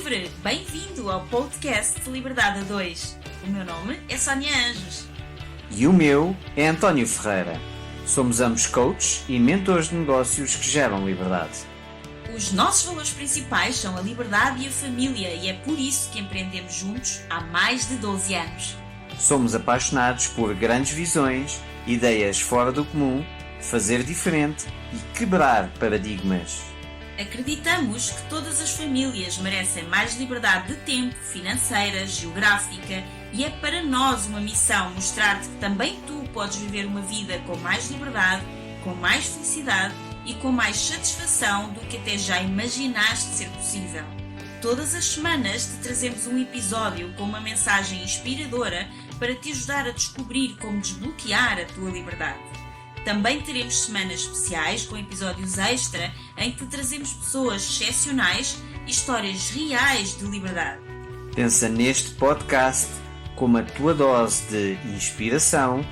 livre! Bem-vindo ao podcast Liberdade a 2. O meu nome é Sónia Anjos. E o meu é António Ferreira. Somos ambos coaches e mentores de negócios que geram liberdade. Os nossos valores principais são a liberdade e a família e é por isso que empreendemos juntos há mais de 12 anos. Somos apaixonados por grandes visões, ideias fora do comum, fazer diferente e quebrar paradigmas. Acreditamos que todas as famílias merecem mais liberdade de tempo, financeira, geográfica e é para nós uma missão mostrar-te que também tu podes viver uma vida com mais liberdade, com mais felicidade e com mais satisfação do que até já imaginaste ser possível. Todas as semanas te trazemos um episódio com uma mensagem inspiradora para te ajudar a descobrir como desbloquear a tua liberdade. Também teremos semanas especiais com episódios extra em que trazemos pessoas excepcionais e histórias reais de liberdade. Pensa neste podcast como a tua dose de inspiração,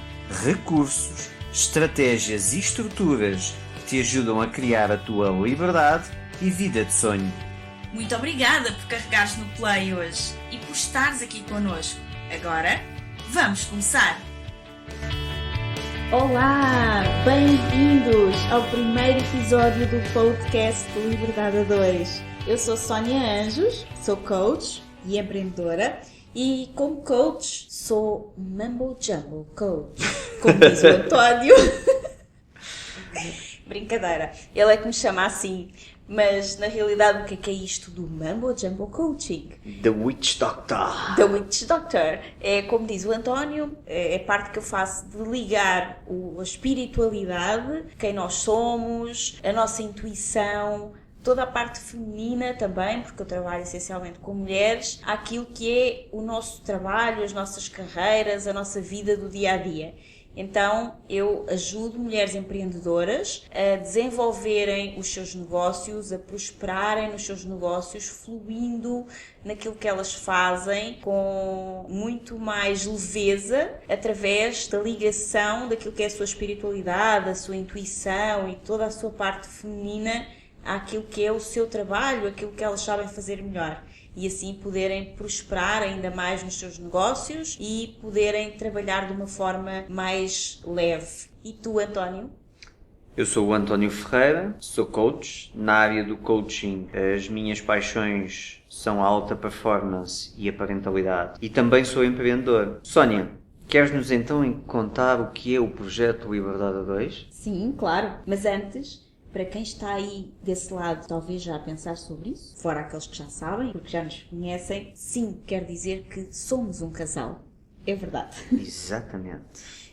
recursos, estratégias e estruturas que te ajudam a criar a tua liberdade e vida de sonho. Muito obrigada por carregares no play hoje e por estares aqui connosco. Agora, vamos começar! Olá, bem-vindos ao primeiro episódio do podcast Liberdade a 2. Eu sou Sónia Anjos, sou coach e empreendedora e como coach sou Mumbo Jumbo Coach, como diz o António. Brincadeira, ele é que me chama assim, mas na realidade o que é isto do Mumbo Jumbo Coaching? The Witch Doctor. The Witch Doctor. É como diz o António, é parte que eu faço de ligar a espiritualidade, quem nós somos, a nossa intuição, toda a parte feminina também, porque eu trabalho essencialmente com mulheres, àquilo que é o nosso trabalho, as nossas carreiras, a nossa vida do dia a dia. Então, eu ajudo mulheres empreendedoras a desenvolverem os seus negócios, a prosperarem nos seus negócios, fluindo naquilo que elas fazem com muito mais leveza, através da ligação daquilo que é a sua espiritualidade, a sua intuição e toda a sua parte feminina àquilo que é o seu trabalho, aquilo que elas sabem fazer melhor. E assim poderem prosperar ainda mais nos seus negócios e poderem trabalhar de uma forma mais leve. E tu, António? Eu sou o António Ferreira, sou coach. Na área do coaching, as minhas paixões são a alta performance e a parentalidade. E também sou empreendedor. Sónia, queres-nos então contar o que é o projeto Liberdade a 2? Sim, claro. Mas antes, para quem está aí desse lado, talvez já a pensar sobre isso, fora aqueles que já sabem, porque já nos conhecem, sim, quer dizer que somos um casal. É verdade. Exatamente.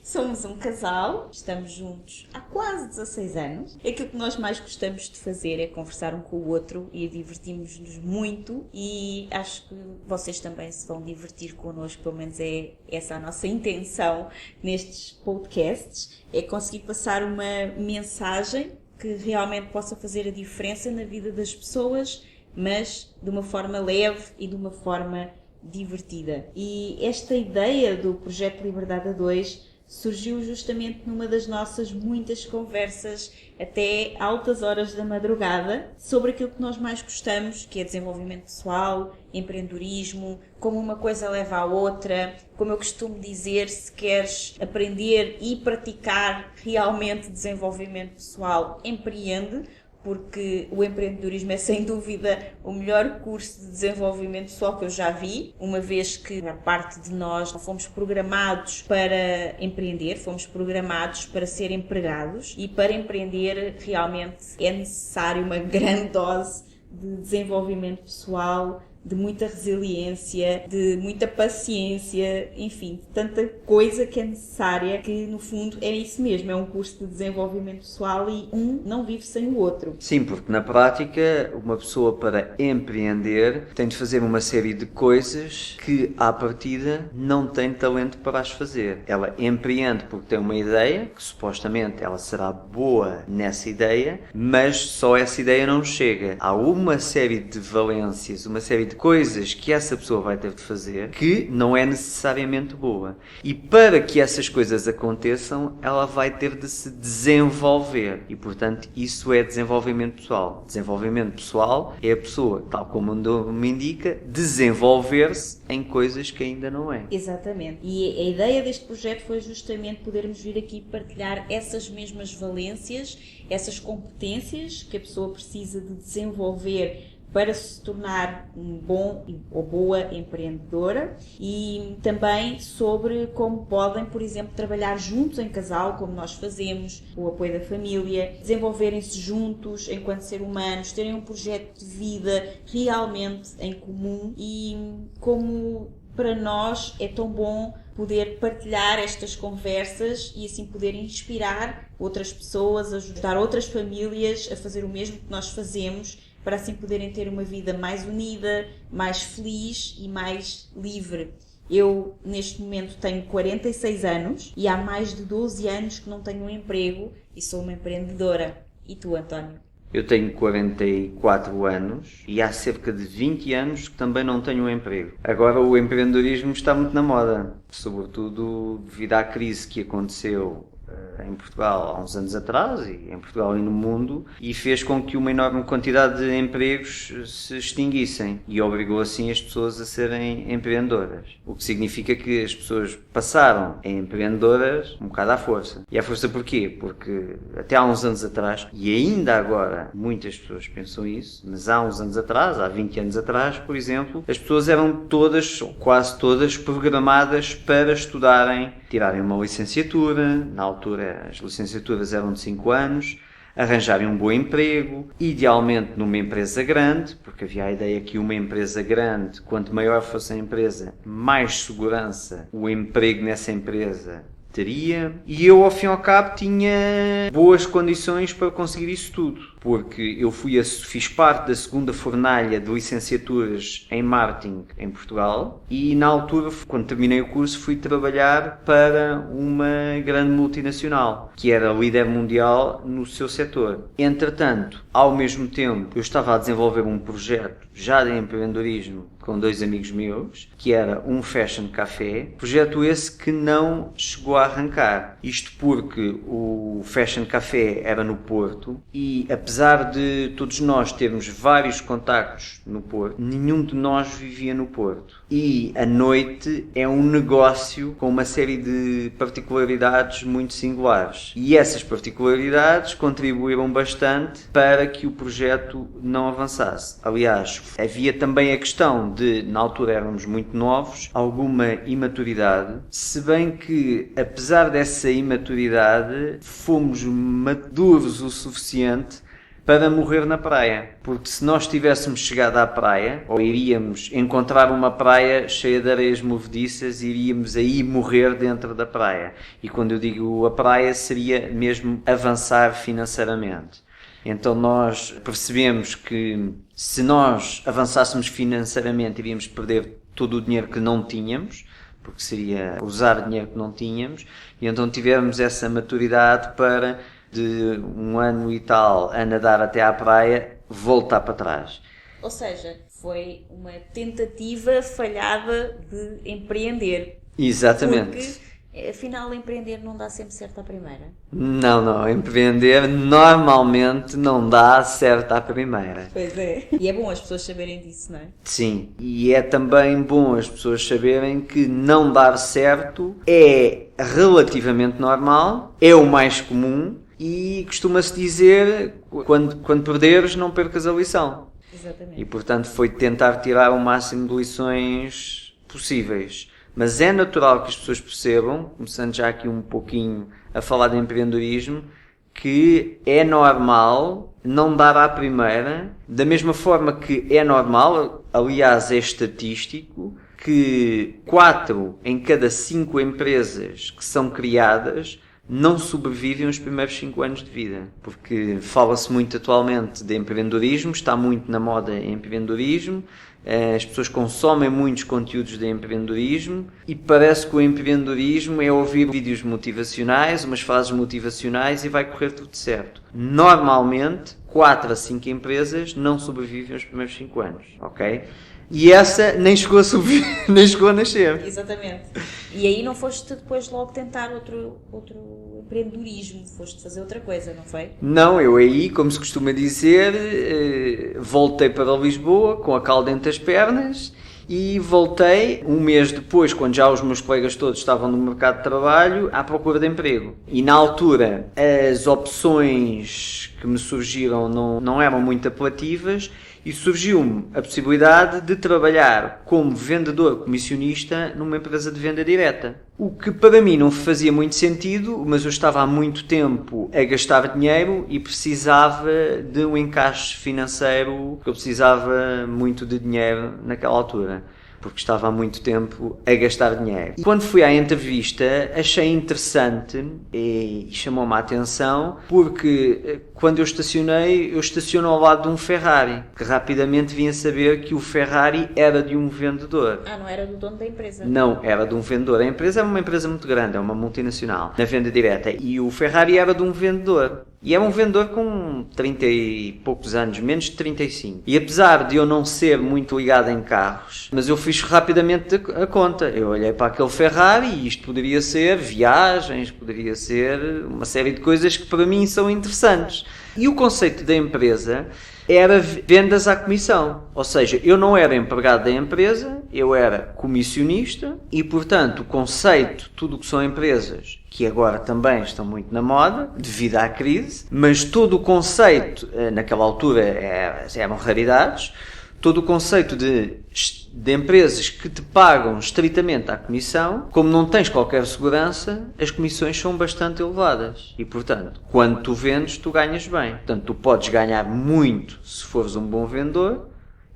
Somos um casal, estamos juntos há quase 16 anos. Aquilo que nós mais gostamos de fazer é conversar um com o outro e divertimos-nos muito e acho que vocês também se vão divertir connosco, pelo menos é essa a nossa intenção nestes podcasts, é conseguir passar uma mensagem que realmente possa fazer a diferença na vida das pessoas, mas de uma forma leve e de uma forma divertida. E esta ideia do projeto Liberdade a 2 surgiu justamente numa das nossas muitas conversas até altas horas da madrugada sobre aquilo que nós mais gostamos, que é desenvolvimento pessoal, empreendedorismo, como uma coisa leva à outra. Como eu costumo dizer, se queres aprender e praticar realmente desenvolvimento pessoal, empreende, porque o empreendedorismo é sem dúvida o melhor curso de desenvolvimento pessoal que eu já vi, uma vez que a parte de nós fomos programados para empreender, fomos programados para ser empregados e para empreender realmente é necessário uma grande dose de desenvolvimento pessoal, de muita resiliência, de muita paciência, enfim, de tanta coisa que é necessária, que no fundo é isso mesmo, é um curso de desenvolvimento pessoal e um não vive sem o outro. Sim, porque na prática uma pessoa para empreender tem de fazer uma série de coisas que à partida não tem talento para as fazer. Ela empreende porque tem uma ideia, que supostamente ela será boa nessa ideia, mas só essa ideia não chega. Há uma série de valências, uma série de coisas que essa pessoa vai ter de fazer que não é necessariamente boa. E para que essas coisas aconteçam, ela vai ter de se desenvolver. E, portanto, isso é desenvolvimento pessoal. Desenvolvimento pessoal é a pessoa, tal como o nome indica, desenvolver-se em coisas que ainda não é. Exatamente. E a ideia deste projeto foi justamente podermos vir aqui partilhar essas mesmas valências, essas competências que a pessoa precisa de desenvolver para se tornar um bom ou boa empreendedora, e também sobre como podem, por exemplo, trabalhar juntos em casal, como nós fazemos, o apoio da família, desenvolverem-se juntos enquanto seres humanos, terem um projeto de vida realmente em comum, e como para nós é tão bom poder partilhar estas conversas e assim poder inspirar outras pessoas, ajudar outras famílias a fazer o mesmo que nós fazemos, para assim poderem ter uma vida mais unida, mais feliz e mais livre. Eu, neste momento, tenho 46 anos e há mais de 12 anos que não tenho um emprego e sou uma empreendedora. E tu, António? Eu tenho 44 anos e há cerca de 20 anos que também não tenho um emprego. Agora o empreendedorismo está muito na moda, sobretudo devido à crise que aconteceu em Portugal há uns anos atrás, e em Portugal e no mundo, e fez com que uma enorme quantidade de empregos se extinguissem e obrigou assim as pessoas a serem empreendedoras. O que significa que as pessoas passaram a empreendedoras um bocado à força. E à força porquê? Porque até há uns anos atrás, e ainda agora muitas pessoas pensam isso, mas há uns anos atrás, há 20 anos atrás, por exemplo, as pessoas eram todas, ou quase todas, programadas para estudarem, tirarem uma licenciatura. Na altura as licenciaturas eram de 5 anos, arranjarem um bom emprego, idealmente numa empresa grande, porque havia a ideia que uma empresa grande, quanto maior fosse a empresa, mais segurança o emprego nessa empresa teria. E eu, ao fim e ao cabo, tinha boas condições para conseguir isso tudo, porque eu fiz parte da segunda fornalha de licenciaturas em marketing em Portugal, e na altura, quando terminei o curso, fui trabalhar para uma grande multinacional, que era líder mundial no seu setor. Entretanto, ao mesmo tempo, eu estava a desenvolver um projeto já de empreendedorismo com 2 amigos meus, que era um fashion café, projeto esse que não chegou a arrancar. Isto porque o fashion café era no Porto e, apesar de todos nós termos vários contactos no Porto, nenhum de nós vivia no Porto. E a noite é um negócio com uma série de particularidades muito singulares. E essas particularidades contribuíram bastante para que o projeto não avançasse. Aliás, havia também a questão de, na altura éramos muito novos, alguma imaturidade, se bem que, apesar dessa imaturidade, fomos maduros o suficiente para morrer na praia. Porque se nós tivéssemos chegado à praia, ou iríamos encontrar uma praia cheia de areias movediças, iríamos aí morrer dentro da praia. E quando eu digo a praia, seria mesmo avançar financeiramente. Então nós percebemos que se nós avançássemos financeiramente, iríamos perder todo o dinheiro que não tínhamos, porque seria usar dinheiro que não tínhamos, e então tivemos essa maturidade para, de 1 ano e tal a nadar até à praia, voltar para trás. Ou seja, foi uma tentativa falhada de empreender. Exatamente. Porque, afinal, empreender não dá sempre certo à primeira? Não. Empreender normalmente não dá certo à primeira. Pois é. E é bom as pessoas saberem disso, não é? Sim. E é também bom as pessoas saberem que não dar certo é relativamente normal, é o mais comum, e costuma-se dizer, quando perderes, não percas a lição. Exatamente. E, portanto, foi tentar tirar o máximo de lições possíveis. Mas é natural que as pessoas percebam, começando já aqui um pouquinho a falar de empreendedorismo, que é normal não dar à primeira, da mesma forma que é normal, aliás é estatístico, que 4 em cada 5 empresas que são criadas não sobrevivem os primeiros 5 anos de vida, porque fala-se muito atualmente de empreendedorismo, está muito na moda empreendedorismo, as pessoas consomem muitos conteúdos de empreendedorismo e parece que o empreendedorismo é ouvir vídeos motivacionais, umas frases motivacionais e vai correr tudo certo. Normalmente, 4 a 5 empresas não sobrevivem os primeiros 5 anos, ok? e essa nem chegou a subir, nem chegou a nascer. Exatamente. E aí não foste depois logo tentar outro empreendedorismo, foste fazer outra coisa, não foi? Não, eu aí, como se costuma dizer, voltei para Lisboa com a calda entre as pernas e voltei um mês depois, quando já os meus colegas todos estavam no mercado de trabalho, à procura de emprego. E na altura as opções que me surgiram não eram muito apelativas e surgiu-me a possibilidade de trabalhar como vendedor comissionista numa empresa de venda direta. O que para mim não fazia muito sentido, mas eu estava há muito tempo a gastar dinheiro e precisava de um encaixe financeiro, porque eu precisava muito de dinheiro naquela altura, porque estava há muito tempo a gastar dinheiro. E quando fui à entrevista, achei interessante e chamou-me a atenção, porque quando eu estaciono ao lado de um Ferrari, que rapidamente vim a saber que o Ferrari era de um vendedor. Ah, não era do dono da empresa? Não, era de um vendedor. A empresa é uma empresa muito grande, é uma multinacional, na venda direta. E o Ferrari era de um vendedor. E era um vendedor com 30 e poucos anos, menos de 35. E apesar de eu não ser muito ligado em carros, mas eu fiz rapidamente a conta. Eu olhei para aquele Ferrari e isto poderia ser viagens, poderia ser uma série de coisas que para mim são interessantes. E o conceito da empresa era vendas à comissão. Ou seja, eu não era empregado da empresa, eu era comissionista e, portanto, o conceito, tudo o que são empresas, que agora também estão muito na moda, devido à crise, mas todo o conceito, naquela altura eram raridades, todo o conceito de empresas que te pagam estritamente à comissão, como não tens qualquer segurança, as comissões são bastante elevadas. E, portanto, quando tu vendes, tu ganhas bem. Portanto, tu podes ganhar muito se fores um bom vendedor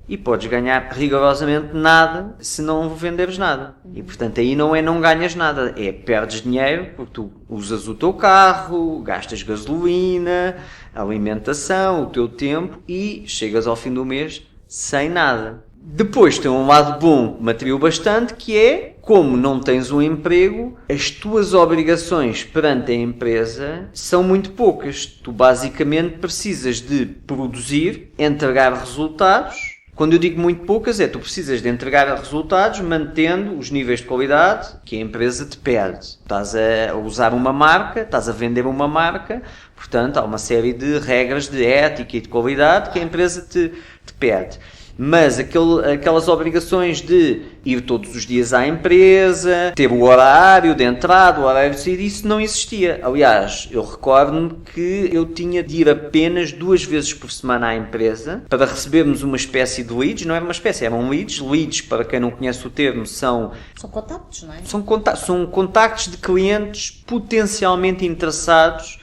e podes ganhar rigorosamente nada se não venderes nada. E, portanto, aí não ganhas nada. Perdes dinheiro porque tu usas o teu carro, gastas gasolina, alimentação, o teu tempo e chegas ao fim do mês sem nada. Depois tem um lado bom, me atraiu bastante, que é, como não tens um emprego, as tuas obrigações perante a empresa são muito poucas. Tu basicamente precisas de produzir, entregar resultados. Quando eu digo muito poucas, tu precisas de entregar resultados mantendo os níveis de qualidade que a empresa te pede. Estás a usar uma marca, estás a vender uma marca, portanto há uma série de regras de ética e de qualidade que a empresa te pede. Mas aquelas obrigações de ir todos os dias à empresa, ter o horário de entrada, o horário de saída, isso não existia. Aliás, eu recordo-me que eu tinha de ir apenas 2 vezes por semana à empresa para recebermos uma espécie de leads. Não era uma espécie, eram leads. Leads, para quem não conhece o termo, são contactos, não é? São contactos de clientes potencialmente interessados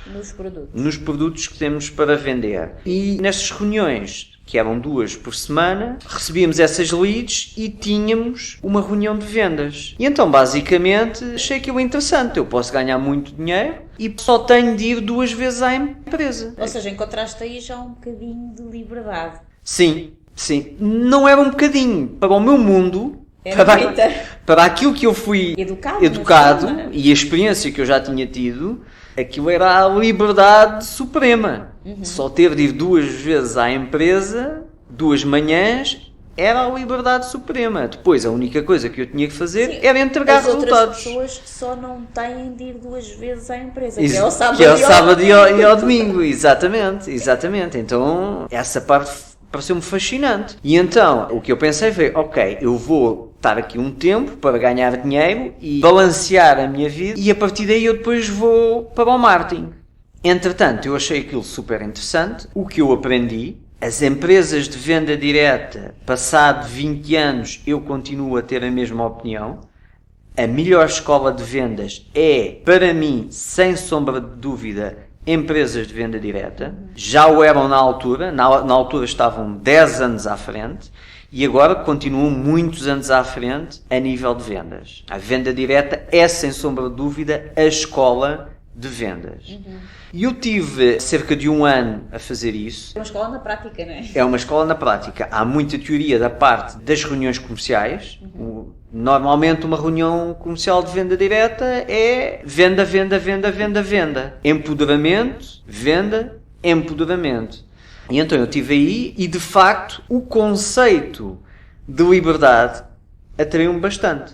nos produtos que temos para vender. E nestas reuniões, que eram 2 por semana, recebíamos essas leads e tínhamos uma reunião de vendas. E então, basicamente, achei aquilo interessante. Eu posso ganhar muito dinheiro e só tenho de ir 2 vezes à empresa. Ou seja, encontraste aí já um bocadinho de liberdade. Sim. Não era um bocadinho. Para o meu mundo, para aquilo que eu fui educado e a experiência que eu já tinha tido, aquilo era a liberdade suprema. Só ter de ir 2 vezes à empresa, 2 manhãs, era a liberdade suprema. Depois, a única coisa que eu tinha que fazer era entregar resultados. As outras pessoas que só não têm de ir 2 vezes à empresa, que é o sábado e ao domingo. Exatamente. Então, essa parte pareceu-me fascinante. E então, o que eu pensei foi, ok, eu vou estar aqui um tempo para ganhar dinheiro e balancear a minha vida e a partir daí eu depois vou para o marketing. Entretanto, eu achei aquilo super interessante. O que eu aprendi, as empresas de venda direta, passado 20 anos, eu continuo a ter a mesma opinião. A melhor escola de vendas é, para mim, sem sombra de dúvida, empresas de venda direta. Já o eram na altura estavam 10 anos à frente. E agora continuam muitos anos à frente a nível de vendas. A venda direta é, sem sombra de dúvida, a escola de vendas. E eu tive cerca de 1 ano a fazer isso. É uma escola na prática, não é? É uma escola na prática. Há muita teoria da parte das reuniões comerciais. Normalmente uma reunião comercial de venda direta é venda. Empoderamento, venda, empoderamento. E então eu estive aí e, de facto, o conceito de liberdade atraiu-me bastante.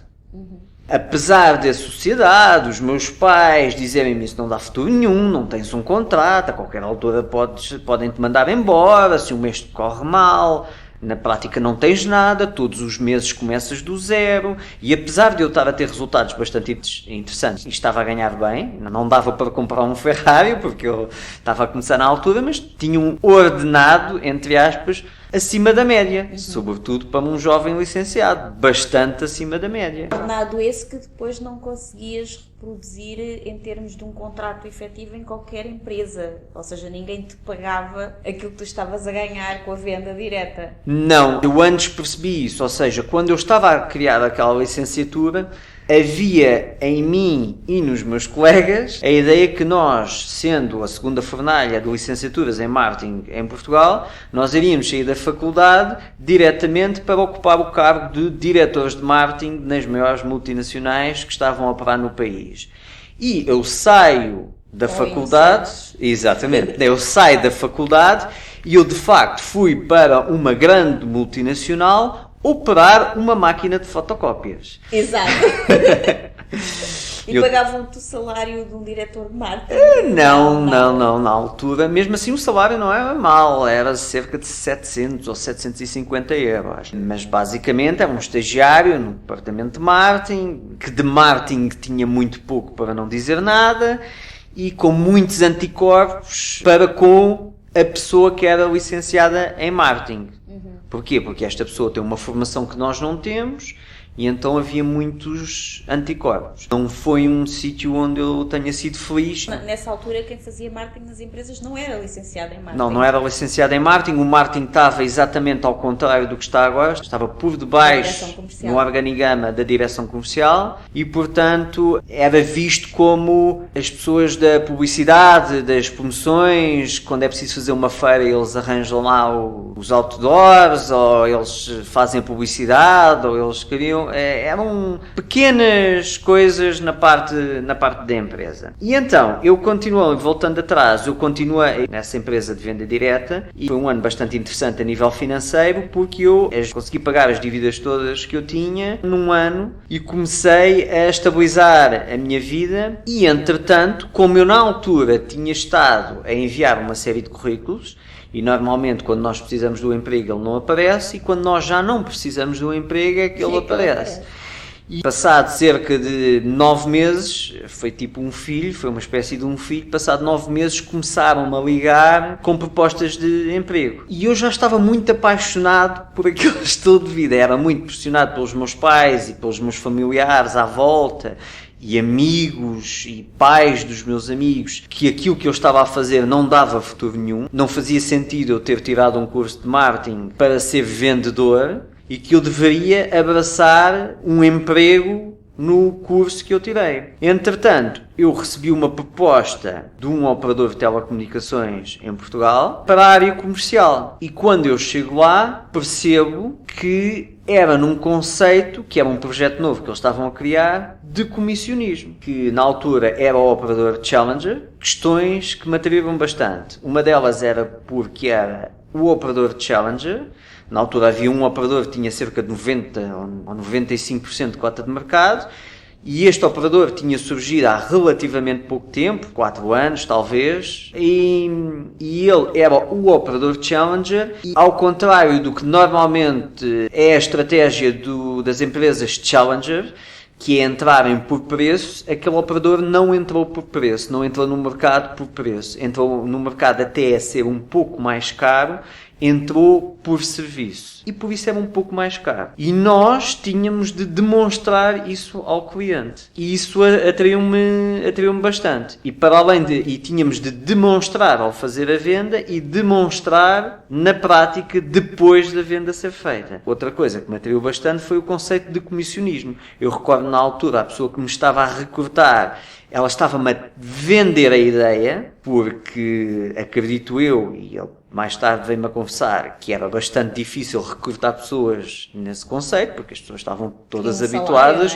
Apesar da sociedade, os meus pais dizerem-me isso não dá futuro nenhum, não tens um contrato, a qualquer altura podem-te mandar embora, se um mês te corre mal, na prática não tens nada, todos os meses começas do zero, e apesar de eu estar a ter resultados bastante interessantes e estava a ganhar bem, não dava para comprar um Ferrari porque eu estava a começar na altura, mas tinha um ordenado, entre aspas, acima da média, sobretudo para um jovem licenciado, bastante acima da média. Ordenado esse que depois não conseguias reproduzir em termos de um contrato efetivo em qualquer empresa, ou seja, ninguém te pagava aquilo que tu estavas a ganhar com a venda direta. Não, eu antes percebi isso, ou seja, quando eu estava a criar aquela licenciatura, havia em mim e nos meus colegas a ideia que nós, sendo a segunda fornalha de licenciaturas em marketing em Portugal, nós iríamos sair da faculdade diretamente para ocupar o cargo de diretores de marketing nas maiores multinacionais que estavam a operar no país. E eu saio da faculdade, exatamente, eu saio da faculdade e eu de facto fui para uma grande multinacional operar uma máquina de fotocópias. Exato. E pagavam-te o salário de um diretor de marketing? Não, na altura, mesmo assim o salário não era mal, era cerca de 700 ou 750 euros. Mas basicamente era um estagiário no departamento de marketing, que de marketing tinha muito pouco para não dizer nada, e com muitos anticorpos para com a pessoa que era licenciada em marketing. Porquê? Porque esta pessoa tem uma formação que nós não temos e então havia muitos anticorpos. Não foi um sítio onde eu tenha sido feliz. Nessa altura, quem fazia marketing nas empresas não era licenciado em marketing. Não era licenciado em marketing. O marketing estava exatamente ao contrário do que está agora. Estava por debaixo no organigrama da direção comercial e, portanto, era visto como as pessoas da publicidade, das promoções, quando é preciso fazer uma feira, eles arranjam lá os outdoors, ou eles fazem a publicidade, ou eles criam. Eram pequenas coisas na parte da empresa. E então, eu continuei, voltando atrás, eu continuei nessa empresa de venda direta e foi um ano bastante interessante a nível financeiro porque eu consegui pagar as dívidas todas que eu tinha num ano e comecei a estabilizar a minha vida e, entretanto, como eu na altura tinha estado a enviar uma série de currículos, e normalmente quando nós precisamos do emprego ele não aparece e quando nós já não precisamos do emprego é que ele aparece. E passado cerca de 9 meses, foi tipo um filho, foi uma espécie de um filho, passado 9 meses começaram-me a ligar com propostas de emprego. E eu já estava muito apaixonado por aquele estilo de vida, era muito pressionado pelos meus pais e pelos meus familiares à volta, e amigos e pais dos meus amigos, que aquilo que eu estava a fazer não dava futuro nenhum, não fazia sentido eu ter tirado um curso de marketing para ser vendedor e que eu deveria abraçar um emprego no curso que eu tirei. Entretanto, eu recebi uma proposta de um operador de telecomunicações em Portugal para a área comercial. E quando eu chego lá, percebo que era num conceito, que era um projeto novo que eles estavam a criar, de comissionismo. Que na altura era o operador Challenger. Questões que me atraíram bastante. Uma delas era porque era o operador Challenger. Na altura havia um operador que tinha cerca de 90 ou 95% de cota de mercado e este operador tinha surgido há relativamente pouco tempo, 4 anos talvez, e ele era o operador Challenger e ao contrário do que normalmente é a estratégia das empresas Challenger, que é entrarem por preço, aquele operador não entrou por preço, não entrou no mercado por preço, entrou no mercado até a ser um pouco mais caro, entrou por serviço e por isso era um pouco mais caro. E nós tínhamos de demonstrar isso ao cliente. E isso atraiu-me bastante. E para além e tínhamos de demonstrar ao fazer a venda e demonstrar na prática depois da venda ser feita. Outra coisa que me atraiu bastante foi o conceito de comissionismo. Eu recordo na altura a pessoa que me estava a recrutar ela estava-me a vender a ideia, porque acredito eu, e ele mais tarde veio-me a confessar, que era bastante difícil recrutar pessoas nesse conceito, porque as pessoas estavam todas habituadas,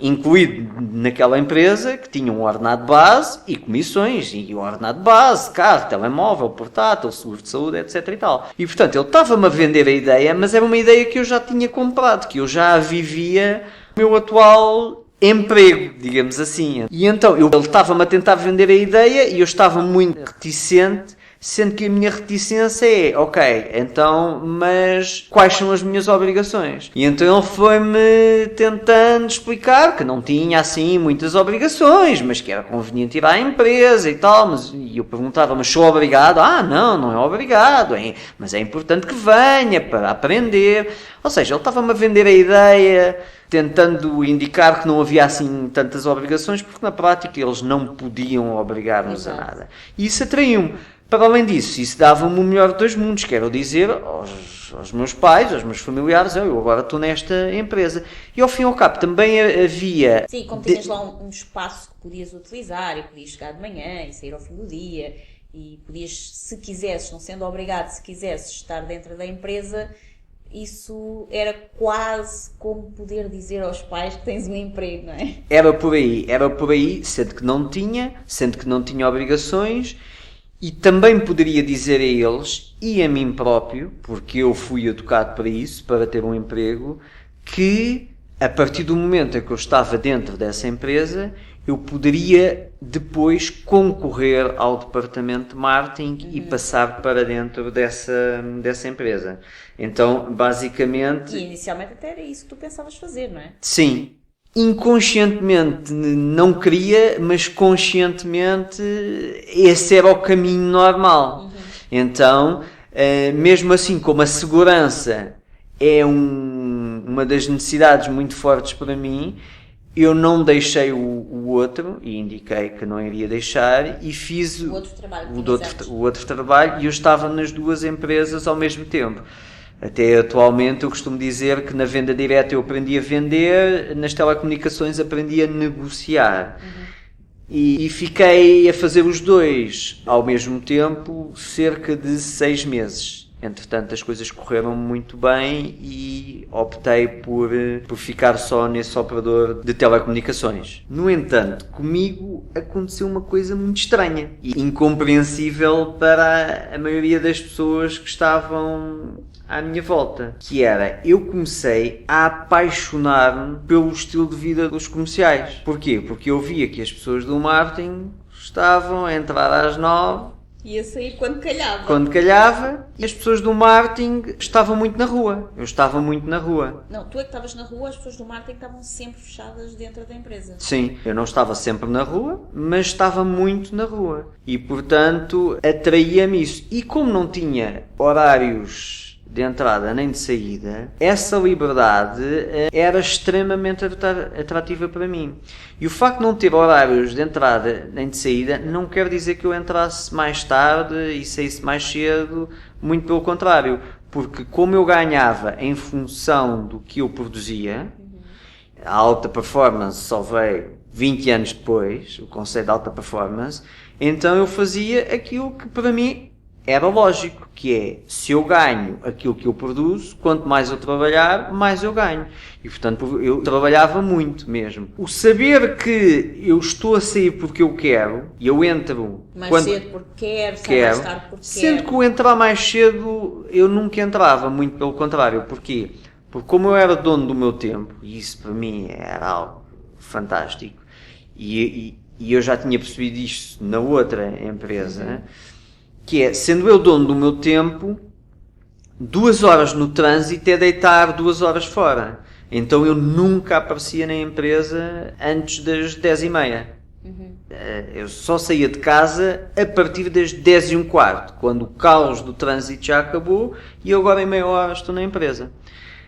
incluído naquela empresa, que tinha um ordenado base e comissões, e o ordenado base, carro, telemóvel, portátil, seguro de saúde, etc e tal. E portanto, ele estava-me a vender a ideia, mas era uma ideia que eu já tinha comprado, que eu já vivia no meu atual emprego, digamos assim. E então, ele estava-me a tentar vender a ideia e eu estava muito reticente, sendo que a minha reticência é, ok, então, mas quais são as minhas obrigações? E então ele foi-me tentando explicar que não tinha, assim, muitas obrigações, mas que era conveniente ir à empresa e tal, e eu perguntava, mas sou obrigado? Ah, não é obrigado, mas é importante que venha para aprender. Ou seja, ele estava-me a vender a ideia, tentando indicar que não havia assim tantas obrigações, porque na prática eles não podiam obrigar-nos a nada. E isso atraiu-me. Para além disso, isso dava-me o melhor dos dois mundos, quero dizer aos meus pais, aos meus familiares, eu agora estou nesta empresa. E ao fim e ao cabo também havia... Sim, como tinhas lá um espaço que podias utilizar e podias chegar de manhã e sair ao fim do dia e podias, se quisesses, não sendo obrigado, se quisesses estar dentro da empresa, isso era quase como poder dizer aos pais que tens um emprego, não é? Era por aí, sendo que não tinha obrigações. E também poderia dizer a eles, e a mim próprio, porque eu fui educado para isso, para ter um emprego, que a partir do momento em que eu estava dentro dessa empresa, eu poderia depois concorrer ao departamento de marketing e passar para dentro dessa empresa. Então, basicamente... E inicialmente até era isso que tu pensavas fazer, não é? Sim. Inconscientemente não queria, mas conscientemente esse era o caminho normal. Então, mesmo assim, como a segurança é uma das necessidades muito fortes para mim, eu não deixei o outro, e indiquei que não iria deixar, e fiz o outro trabalho, e eu estava nas duas empresas ao mesmo tempo. Até atualmente eu costumo dizer que na venda direta eu aprendi a vender, nas telecomunicações aprendi a negociar. E fiquei a fazer os dois ao mesmo tempo cerca de 6 meses. Entretanto, as coisas correram muito bem e optei por ficar só nesse operador de telecomunicações. No entanto, comigo aconteceu uma coisa muito estranha e incompreensível para a maioria das pessoas que estavam à minha volta, que era, eu comecei a apaixonar-me pelo estilo de vida dos comerciais. Porquê? Porque eu via que as pessoas do marketing estavam a entrar às 9, ia sair quando calhava. Quando calhava, e as pessoas do marketing estavam muito na rua. Eu estava muito na rua. Não, tu é que estavas na rua, as pessoas do marketing estavam sempre fechadas dentro da empresa. Sim, eu não estava sempre na rua, mas estava muito na rua. E, portanto, atraía-me isso. E como não tinha horários de entrada nem de saída, essa liberdade era extremamente atrativa para mim. E o facto de não ter horários de entrada nem de saída não quer dizer que eu entrasse mais tarde e saísse mais cedo, muito pelo contrário, porque como eu ganhava em função do que eu produzia, a alta performance só veio 20 anos depois, o conceito de alta performance, então eu fazia aquilo que para mim era lógico, que é, se eu ganho aquilo que eu produzo, quanto mais eu trabalhar, mais eu ganho. E, portanto, eu trabalhava muito mesmo. O saber que eu estou a sair porque eu quero, e eu entro... Mais cedo porque quero, mais tarde porque sendo que o entrar mais cedo, eu nunca entrava, muito pelo contrário. Porquê? Porque como eu era dono do meu tempo, e isso para mim era algo fantástico, e eu já tinha percebido isto na outra empresa... Que é, sendo eu dono do meu tempo, 2 horas no trânsito é deitar 2 horas fora. Então eu nunca aparecia na empresa antes das 10h30. Eu só saía de casa a partir das 10h15, quando o caos do trânsito já acabou e eu agora em meia hora estou na empresa.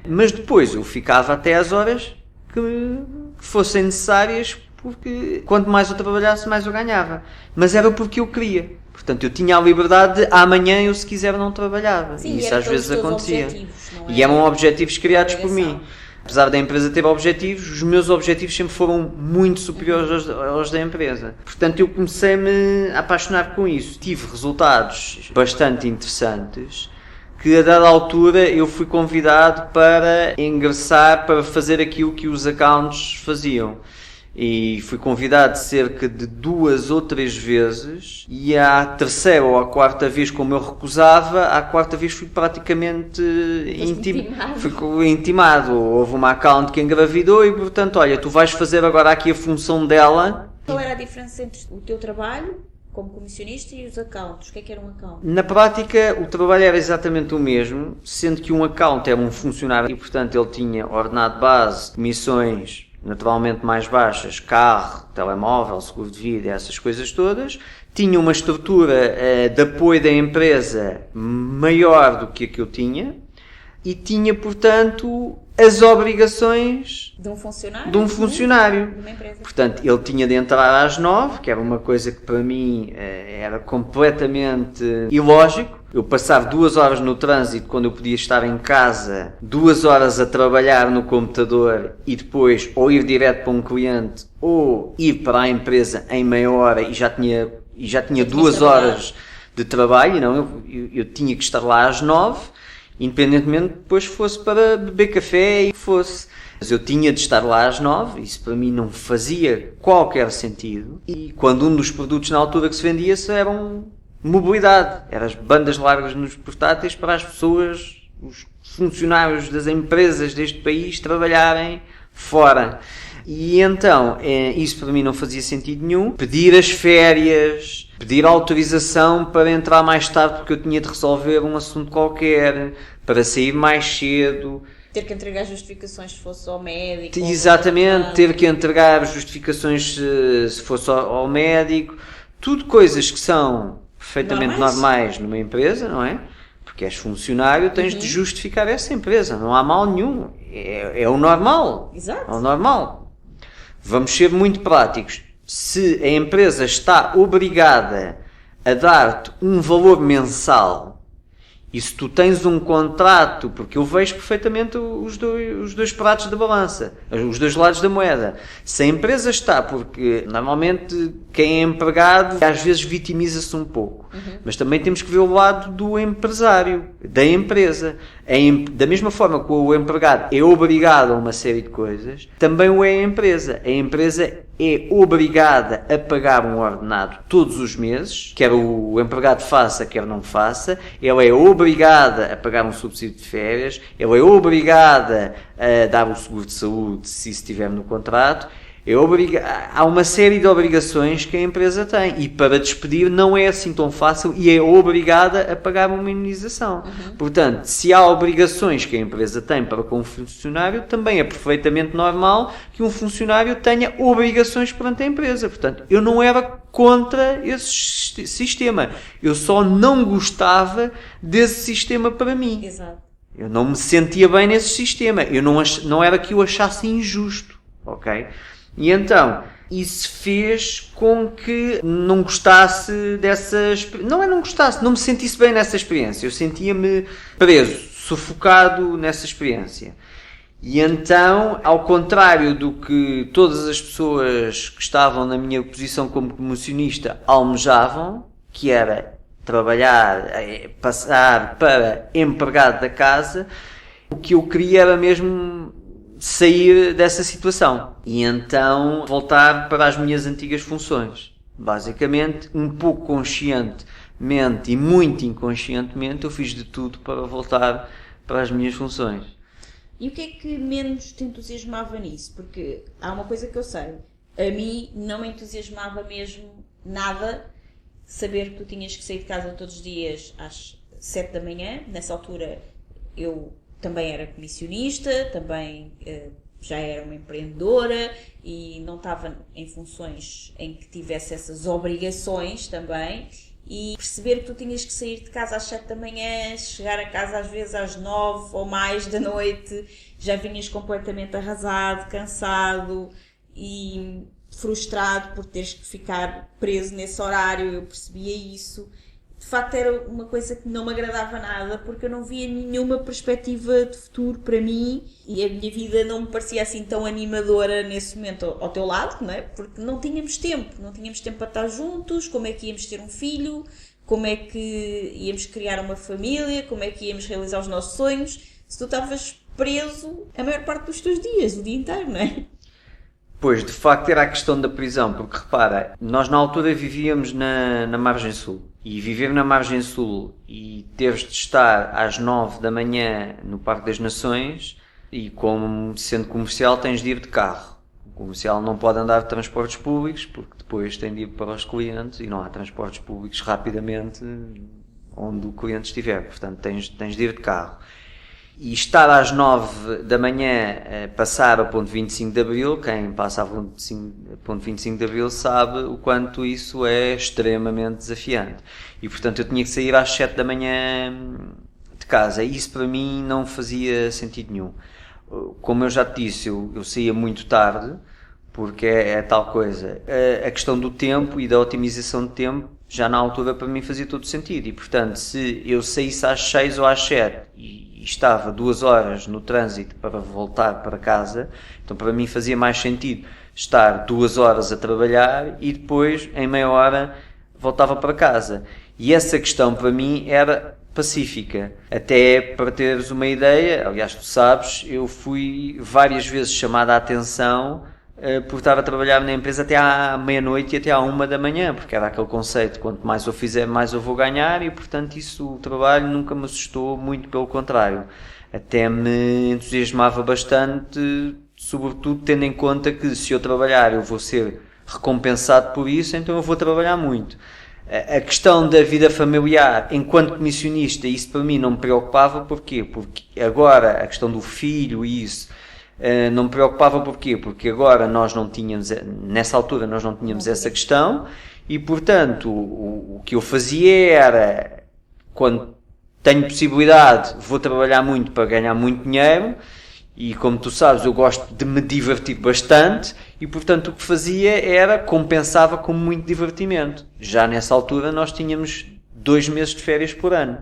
Mas depois eu ficava até às horas que fossem necessárias, porque quanto mais eu trabalhasse, mais eu ganhava. Mas era porque eu queria. Portanto, eu tinha a liberdade de amanhã eu, se quiser, não trabalhava. Sim, e isso às vezes acontecia. Não é? E eram objetivos criados por mim. Apesar da empresa ter objetivos, os meus objetivos sempre foram muito superiores aos da empresa. Portanto, eu comecei-me a apaixonar com isso. Tive resultados bastante interessantes, que a dada altura eu fui convidado para ingressar, para fazer aquilo que os accounts faziam. E fui convidado cerca de 2 ou 3 vezes, e à terceira ou à quarta vez, como eu recusava, à quarta vez fui praticamente intimado. Houve uma account que engravidou e, portanto, olha, tu vais fazer agora aqui a função dela. Qual era a diferença entre o teu trabalho como comissionista e os accounts? O que é que era um account? Na prática, o trabalho era exatamente o mesmo, sendo que um account era um funcionário e, portanto, ele tinha ordenado base, comissões naturalmente mais baixas, carro, telemóvel, seguro de vida, essas coisas todas. Tinha uma estrutura de apoio da empresa maior do que a que eu tinha e tinha, portanto, as obrigações de um funcionário. De uma empresa. Portanto, ele tinha de entrar às 9, que era uma coisa que para mim era completamente ilógico. Eu passava 2 horas no trânsito quando eu podia estar em casa, 2 horas a trabalhar no computador e depois ou ir direto para um cliente ou ir para a empresa em meia hora e já tinha 2 horas de trabalho. Não, eu tinha que estar lá às 9, independentemente depois fosse para beber café e fosse. Mas eu tinha de estar lá às 9, isso para mim não fazia qualquer sentido. E quando um dos produtos na altura que se vendia eram mobilidade, eram as bandas largas nos portáteis para as pessoas, os funcionários das empresas deste país trabalharem fora. E então, isso para mim não fazia sentido nenhum. Pedir as férias, pedir autorização para entrar mais tarde porque eu tinha de resolver um assunto qualquer, para sair mais cedo. Ter que entregar justificações se fosse ao médico. Exatamente, ter que entregar justificações se fosse ao médico. Tudo coisas que são perfeitamente normais numa empresa, não é? Porque és funcionário, tens de justificar essa empresa. Não há mal nenhum. É o normal. Exato. É o normal. Vamos ser muito práticos. Se a empresa está obrigada a dar-te um valor mensal, e se tu tens um contrato, porque eu vejo perfeitamente os dois pratos da balança, os dois lados da moeda. Se a empresa está, porque normalmente quem é empregado às vezes vitimiza-se um pouco, mas também temos que ver o lado do empresário, da empresa. Da mesma forma que o empregado é obrigado a uma série de coisas, também o é a empresa. A empresa é obrigada a pagar um ordenado todos os meses, quer o empregado faça, quer não faça. Ela é obrigada a pagar um subsídio de férias, ela é obrigada a dar o seguro de saúde se estiver no contrato. Há uma série de obrigações que a empresa tem e para despedir não é assim tão fácil e é obrigada a pagar uma indenização. Portanto, se há obrigações que a empresa tem para com o funcionário, também é perfeitamente normal que um funcionário tenha obrigações perante a empresa. Portanto, eu não era contra esse sistema, eu só não gostava desse sistema para mim. Exato. Eu não me sentia bem nesse sistema, não era que eu achasse injusto, ok? E então, isso fez com que não gostasse dessas... não me sentisse bem nessa experiência. Eu sentia-me preso, sufocado nessa experiência. E então, ao contrário do que todas as pessoas que estavam na minha posição como comissionista almejavam, que era trabalhar, passar para empregado da casa, o que eu queria era mesmo sair dessa situação e então voltar para as minhas antigas funções. Basicamente, um pouco conscientemente e muito inconscientemente, eu fiz de tudo para voltar para as minhas funções. E o que é que menos te entusiasmava nisso? Porque há uma coisa que eu sei, a mim não me entusiasmava mesmo nada saber que tu tinhas que sair de casa todos os dias às 7 da manhã. Nessa altura eu também era comissionista, também já era uma empreendedora e não estava em funções em que tivesse essas obrigações também. E perceber que tu tinhas que sair de casa às 7 da manhã, chegar a casa às vezes às 9 ou mais da noite, já vinhas completamente arrasado, cansado e frustrado por teres que ficar preso nesse horário. Eu percebia isso de facto era uma coisa que não me agradava nada, porque eu não via nenhuma perspectiva de futuro para mim e a minha vida não me parecia assim tão animadora nesse momento ao teu lado, não é? Porque não tínhamos tempo para estar juntos, como é que íamos ter um filho, como é que íamos criar uma família, como é que íamos realizar os nossos sonhos, se tu estavas preso a maior parte dos teus dias, o dia inteiro, não é? Pois, de facto era a questão da prisão, porque repara, nós na altura vivíamos na Margem Sul. E viver na Margem Sul e teres de estar às 9 da manhã no Parque das Nações e como sendo comercial tens de ir de carro. O comercial não pode andar de transportes públicos porque depois tem de ir para os clientes e não há transportes públicos rapidamente onde o cliente estiver. Portanto tens de ir de carro. E estar às 9 da manhã a passar ao ponto 25 de Abril, quem passa ao ponto 25 de Abril sabe o quanto isso é extremamente desafiante. E portanto eu tinha que sair às 7 da manhã de casa. E isso para mim não fazia sentido nenhum. Como eu já te disse, eu saía muito tarde, porque é tal coisa. A questão do tempo e da otimização de tempo, já na altura para mim fazia todo sentido. E portanto, se eu saísse às 6 ou às 7 e estava 2 horas no trânsito para voltar para casa, então para mim fazia mais sentido estar 2 horas a trabalhar e depois, em meia hora, voltava para casa. E essa questão para mim era pacífica. Até para teres uma ideia, aliás tu sabes, eu fui várias vezes chamada a atenção por estar a trabalhar na empresa até à meia-noite e até à 1 da manhã, porque era aquele conceito, quanto mais eu fizer, mais eu vou ganhar, e portanto isso, o trabalho nunca me assustou, muito pelo contrário. Até me entusiasmava bastante, sobretudo tendo em conta que se eu trabalhar eu vou ser recompensado por isso, então eu vou trabalhar muito. A questão da vida familiar, enquanto comissionista, isso para mim não me preocupava. Porquê? Porque agora a questão do filho e isso não me preocupava. Porquê? Porque agora nós não tínhamos, nessa altura nós não tínhamos essa questão e portanto o que eu fazia era, quando tenho possibilidade, vou trabalhar muito para ganhar muito dinheiro. E como tu sabes, eu gosto de me divertir bastante e, portanto, o que fazia era, compensava com muito divertimento. Já nessa altura nós tínhamos 2 meses de férias por ano.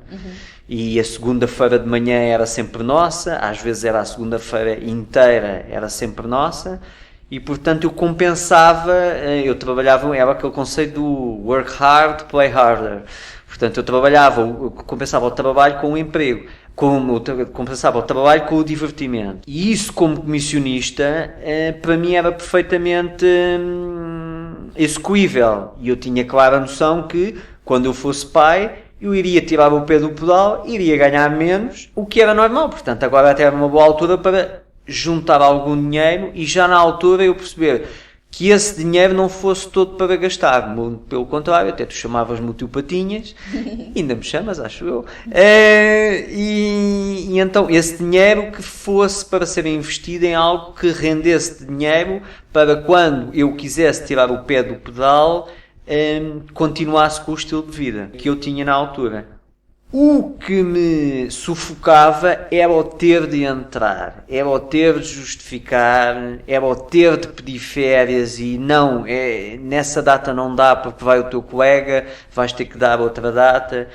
E a segunda-feira de manhã era sempre nossa, às vezes era a segunda-feira inteira, era sempre nossa. E, portanto, eu compensava, eu trabalhava, era aquele conceito do work hard, play harder. Portanto, eu compensava o trabalho com o emprego. Compensava o trabalho com o divertimento. E isso, como comissionista, para mim era perfeitamente execuível. E eu tinha clara noção que, quando eu fosse pai, eu iria tirar o pé do pedal, iria ganhar menos, o que era normal. Portanto, agora até era uma boa altura para juntar algum dinheiro e já na altura eu perceber que esse dinheiro não fosse todo para gastar, pelo contrário, até tu chamavas-me o tio Patinhas, ainda me chamas, acho eu, e então esse dinheiro que fosse para ser investido em algo que rendesse dinheiro para quando eu quisesse tirar o pé do pedal, continuasse com o estilo de vida que eu tinha na altura. O que me sufocava era o ter de entrar, era o ter de justificar, era o ter de pedir férias e não, nessa data não dá porque vai o teu colega, vais ter que dar outra data.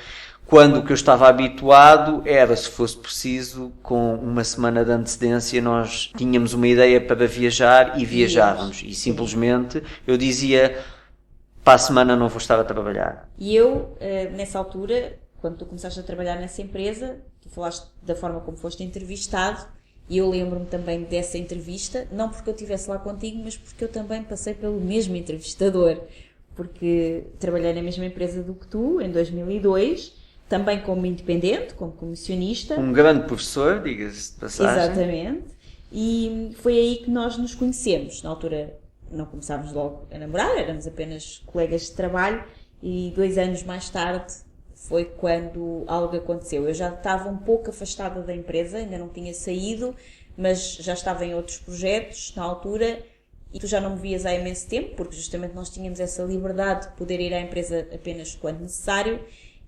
Quando o que eu estava habituado era, se fosse preciso, com uma semana de antecedência nós tínhamos uma ideia para viajar e viajávamos. E simplesmente eu dizia, para a semana não vou estar a trabalhar. E eu, nessa altura, quando tu começaste a trabalhar nessa empresa, tu falaste da forma como foste entrevistado, e eu lembro-me também dessa entrevista, não porque eu estivesse lá contigo, mas porque eu também passei pelo mesmo entrevistador, porque trabalhei na mesma empresa do que tu, em 2002, também como independente, como comissionista. Um grande professor, diga-se de passagem. Exatamente. E foi aí que nós nos conhecemos. Na altura não começámos logo a namorar, éramos apenas colegas de trabalho, e 2 anos mais tarde foi quando algo aconteceu. Eu já estava um pouco afastada da empresa, ainda não tinha saído, mas já estava em outros projetos na altura e tu já não me vias há imenso tempo, porque justamente nós tínhamos essa liberdade de poder ir à empresa apenas quando necessário.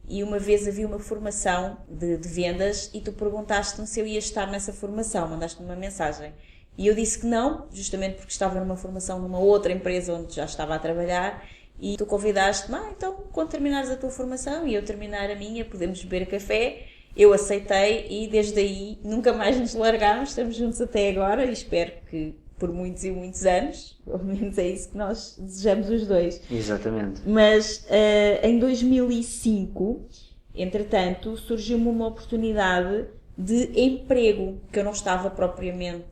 E uma vez havia uma formação de vendas e tu perguntaste-me se eu ia estar nessa formação, mandaste-me uma mensagem. E eu disse que não, justamente porque estava numa formação numa outra empresa onde já estava a trabalhar. e tu convidaste-me, então quando terminares a tua formação e eu terminar a minha, podemos beber café. Eu aceitei e desde aí nunca mais nos largámos, estamos juntos até agora e espero que por muitos e muitos anos, pelo menos é isso que nós desejamos os dois. Exatamente. Mas em 2005, entretanto, surgiu-me uma oportunidade de emprego, que eu não estava propriamente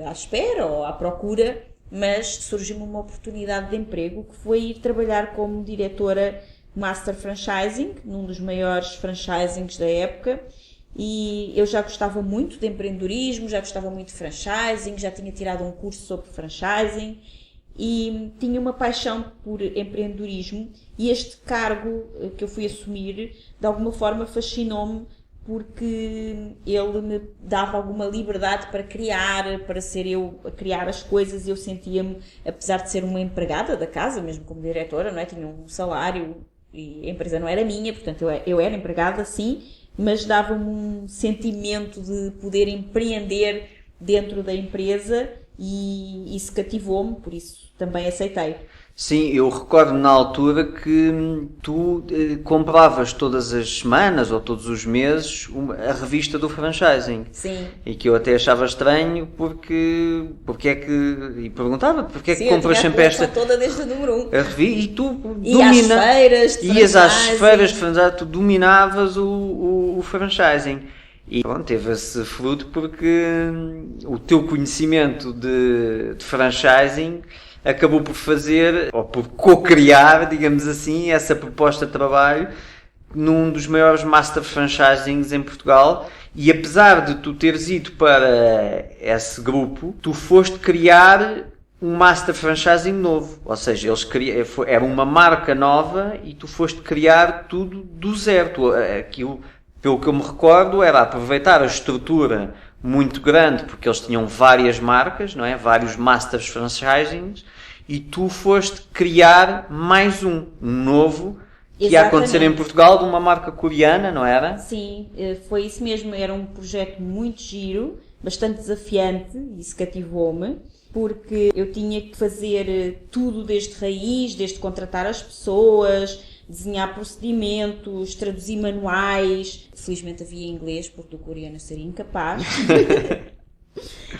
à espera ou à procura, mas surgiu-me uma oportunidade de emprego que foi ir trabalhar como diretora Master Franchising, num dos maiores franchisings da época, e eu já gostava muito de empreendedorismo, já gostava muito de franchising, já tinha tirado um curso sobre franchising e tinha uma paixão por empreendedorismo e este cargo que eu fui assumir de alguma forma fascinou-me porque ele me dava alguma liberdade para criar, para ser eu a criar as coisas e eu sentia-me, apesar de ser uma empregada da casa, mesmo como diretora, não é? Tinha um salário e a empresa não era minha, portanto eu era empregada sim, mas dava-me um sentimento de poder empreender dentro da empresa e isso cativou-me, por isso também aceitei. Sim, eu recordo na altura que tu compravas todas as semanas ou todos os meses a revista do franchising. Sim. E que eu até achava estranho porque é que... E perguntava-te porque é que compras sempre esta... toda desde o número 1. A revista e tu às feiras de ias às feiras de franchising, tu dominavas o franchising. E pronto, teve esse fruto porque o teu conhecimento de franchising acabou por fazer, ou por co-criar, digamos assim, essa proposta de trabalho num dos maiores master franchisings em Portugal. E apesar de tu teres ido para esse grupo, tu foste criar um master franchising novo. Ou seja, era uma marca nova e tu foste criar tudo do zero. Aquilo, pelo que eu me recordo, era aproveitar a estrutura muito grande, porque eles tinham várias marcas, não é? Vários masters franchisings, e tu foste criar mais um novo, que ia acontecer em Portugal, de uma marca coreana, não era? Sim, foi isso mesmo. Era um projeto muito giro, bastante desafiante, e isso cativou-me, porque eu tinha que fazer tudo desde raiz, desde contratar as pessoas, desenhar procedimentos, traduzir manuais. Felizmente havia inglês, porque do coreano eu seria incapaz.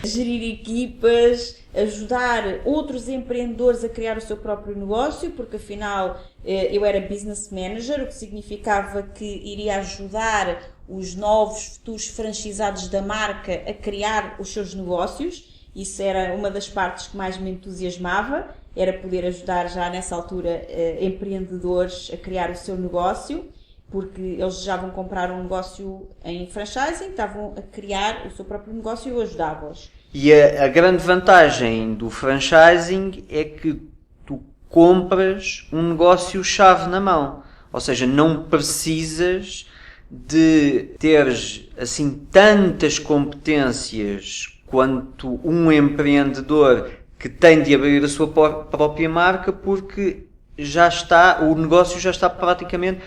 Gerir equipas, ajudar outros empreendedores a criar o seu próprio negócio, porque afinal eu era business manager, o que significava que iria ajudar os novos futuros franchisados da marca a criar os seus negócios. Isso era uma das partes que mais me entusiasmava, era poder ajudar já nessa altura empreendedores a criar o seu negócio, porque eles já vão comprar um negócio em franchising, estavam a criar o seu próprio negócio e eu ajudava-os. E a grande vantagem do franchising é que tu compras um negócio-chave na mão. Ou seja, não precisas de teres assim tantas competências quanto um empreendedor que tem de abrir a sua própria marca, porque já está, o negócio já está praticamente,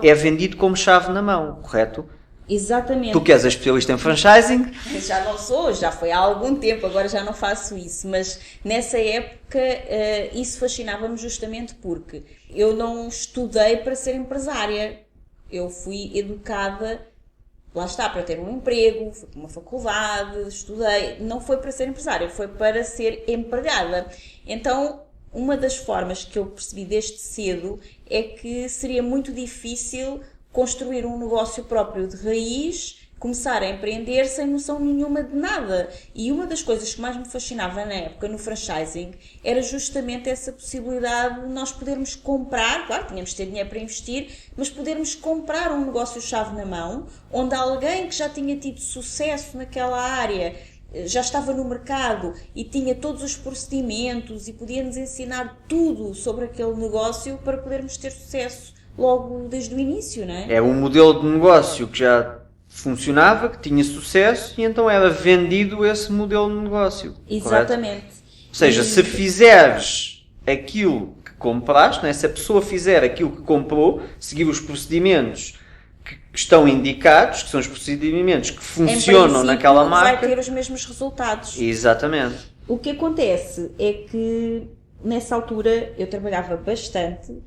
é vendido como chave na mão, correto? Exatamente. Tu que és a especialista em franchising? Já não sou, já foi há algum tempo, agora já não faço isso, mas nessa época isso fascinava-me justamente porque eu não estudei para ser empresária, eu fui educada, lá está, para ter um emprego, fui para uma faculdade, estudei, não foi para ser empresária, foi para ser empregada. Então, uma das formas que eu percebi desde cedo é que seria muito difícil construir um negócio próprio de raiz, começar a empreender sem noção nenhuma de nada. E uma das coisas que mais me fascinava na época no franchising era justamente essa possibilidade de nós podermos comprar, claro, tínhamos de ter dinheiro para investir, mas podermos comprar um negócio-chave na mão, onde alguém que já tinha tido sucesso naquela área já estava no mercado e tinha todos os procedimentos e podia-nos ensinar tudo sobre aquele negócio para podermos ter sucesso logo desde o início, não é? É um modelo de negócio que já funcionava, que tinha sucesso e então era vendido esse modelo de negócio. Exatamente. Correto? Ou seja, se fizeres aquilo que compraste, né? Se a pessoa fizer aquilo que comprou, seguir os procedimentos que estão indicados, que são os procedimentos que funcionam naquela marca, vai ter os mesmos resultados. Exatamente. O que acontece é que nessa altura eu trabalhava bastante,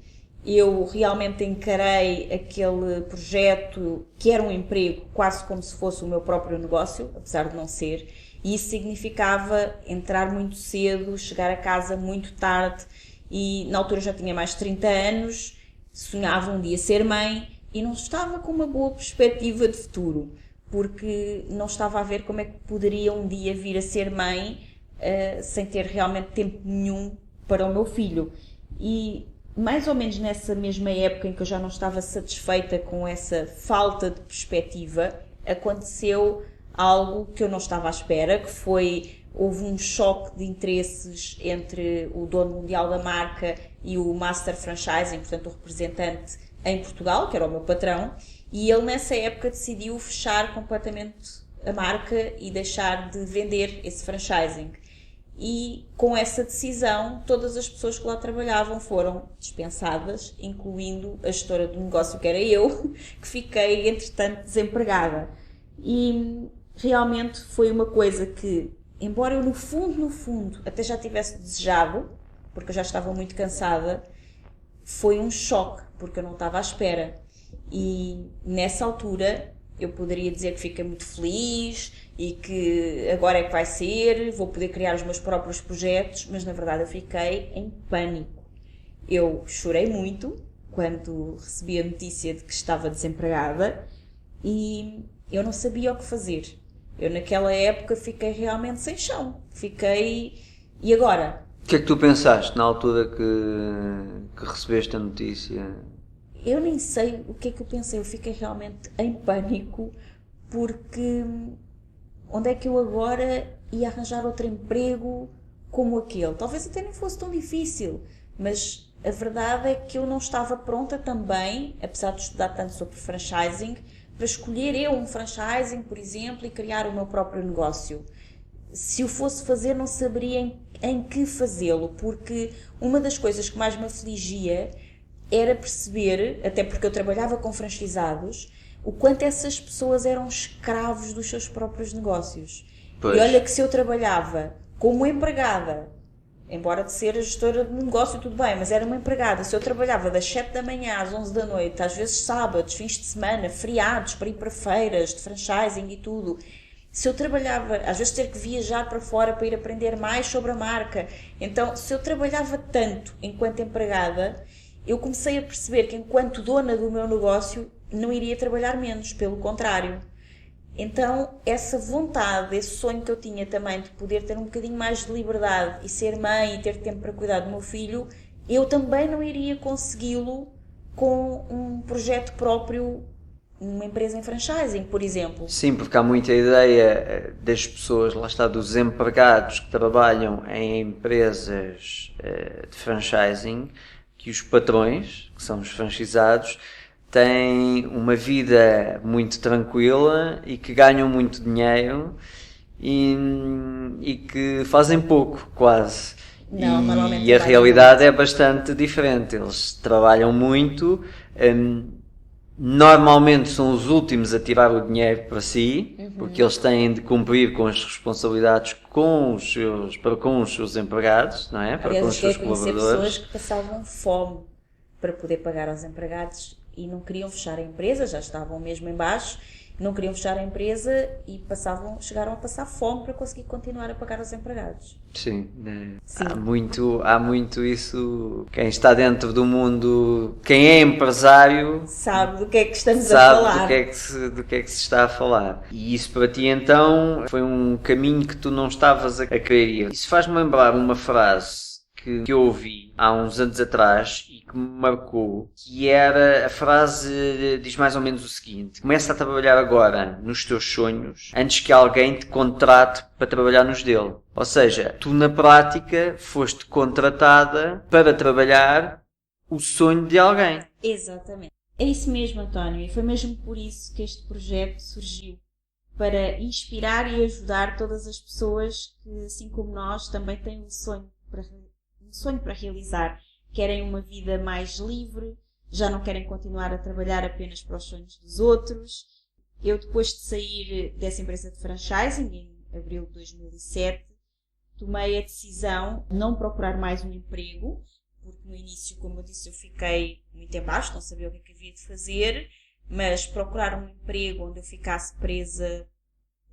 eu realmente encarei aquele projeto que era um emprego quase como se fosse o meu próprio negócio, apesar de não ser, e isso significava entrar muito cedo, chegar a casa muito tarde, e na altura já tinha mais de 30 anos, sonhava um dia ser mãe e não estava com uma boa perspectiva de futuro, porque não estava a ver como é que poderia um dia vir a ser mãe sem ter realmente tempo nenhum para o meu filho. E mais ou menos nessa mesma época em que eu já não estava satisfeita com essa falta de perspectiva, aconteceu algo que eu não estava à espera, que foi, houve um choque de interesses entre o dono mundial da marca e o Master Franchising, portanto o representante em Portugal, que era o meu patrão, e ele nessa época decidiu fechar completamente a marca e deixar de vender esse franchising. E com essa decisão, todas as pessoas que lá trabalhavam foram dispensadas, incluindo a gestora do negócio, que era eu, que fiquei, entretanto, desempregada. E realmente foi uma coisa que, embora eu no fundo, até já tivesse desejado, porque eu já estava muito cansada, foi um choque, porque eu não estava à espera. E nessa altura eu poderia dizer que fiquei muito feliz e que agora é que vai ser, vou poder criar os meus próprios projetos, mas na verdade eu fiquei em pânico. Eu chorei muito quando recebi a notícia de que estava desempregada e eu não sabia o que fazer. Eu naquela época fiquei realmente sem chão. Fiquei... E agora? O que é que tu pensaste na altura que recebeste a notícia? Eu nem sei o que é que eu pensei, eu fiquei realmente em pânico, porque onde é que eu agora ia arranjar outro emprego como aquele? Talvez até nem fosse tão difícil, mas a verdade é que eu não estava pronta também, apesar de estudar tanto sobre franchising, para escolher eu um franchising, por exemplo, e criar o meu próprio negócio. Se o fosse fazer, não saberia em que fazê-lo, porque uma das coisas que mais me afligia era perceber, até porque eu trabalhava com franchisados, o quanto essas pessoas eram escravos dos seus próprios negócios. Pois. E olha que se eu trabalhava como empregada, embora de ser a gestora de negócio tudo bem, mas era uma empregada, se eu trabalhava das 7 da manhã às 11 da noite, às vezes sábados, fins de semana, feriados, para ir para feiras de franchising e tudo, se eu trabalhava, às vezes ter que viajar para fora para ir aprender mais sobre a marca, então se eu trabalhava tanto enquanto empregada, eu comecei a perceber que enquanto dona do meu negócio não iria trabalhar menos, pelo contrário. Então essa vontade, esse sonho que eu tinha também de poder ter um bocadinho mais de liberdade e ser mãe e ter tempo para cuidar do meu filho, eu também não iria consegui-lo com um projeto próprio, uma empresa em franchising, por exemplo. Sim, porque há muita ideia das pessoas, lá está, dos empregados que trabalham em empresas de franchising, que os patrões, que são os franchisados, têm uma vida muito tranquila e que ganham muito dinheiro e que fazem pouco, quase. Não, normalmente E a ganham realidade muito. é bastante diferente. Eles trabalham muito, normalmente são os últimos a tirar o dinheiro para si, porque eles têm de cumprir com as responsabilidades para com os seus empregados, não é? Para Aliás, com eu os cheguei seus a conhecer colaboradores. pessoas que passavam fome para poder pagar aos empregados e não queriam fechar a empresa, já estavam mesmo em baixo, não queriam fechar a empresa e chegaram a passar fome para conseguir continuar a pagar aos empregados. Sim, Sim. há muito isso. Quem está dentro do mundo, quem é empresário, Sabe do que é que estamos a sabe falar. do que é que se está a falar. E isso para ti então foi um caminho que tu não estavas a querer ir. Isso faz-me lembrar uma frase que eu ouvi há uns anos atrás e que me marcou, que era, a frase diz mais ou menos o seguinte: começa a trabalhar agora nos teus sonhos antes que alguém te contrate para trabalhar nos dele. Ou seja, tu na prática foste contratada para trabalhar o sonho de alguém. Exatamente. É isso mesmo, António, e foi mesmo por isso que este projeto surgiu, para inspirar e ajudar todas as pessoas que, assim como nós, também têm um sonho para realizar. Querem uma vida mais livre, já não querem continuar a trabalhar apenas para os sonhos dos outros. Eu, depois de sair dessa empresa de franchising, em abril de 2007, tomei a decisão de não procurar mais um emprego, porque no início, como eu disse, eu fiquei muito em baixo, não sabia o que havia de fazer, mas procurar um emprego onde eu ficasse presa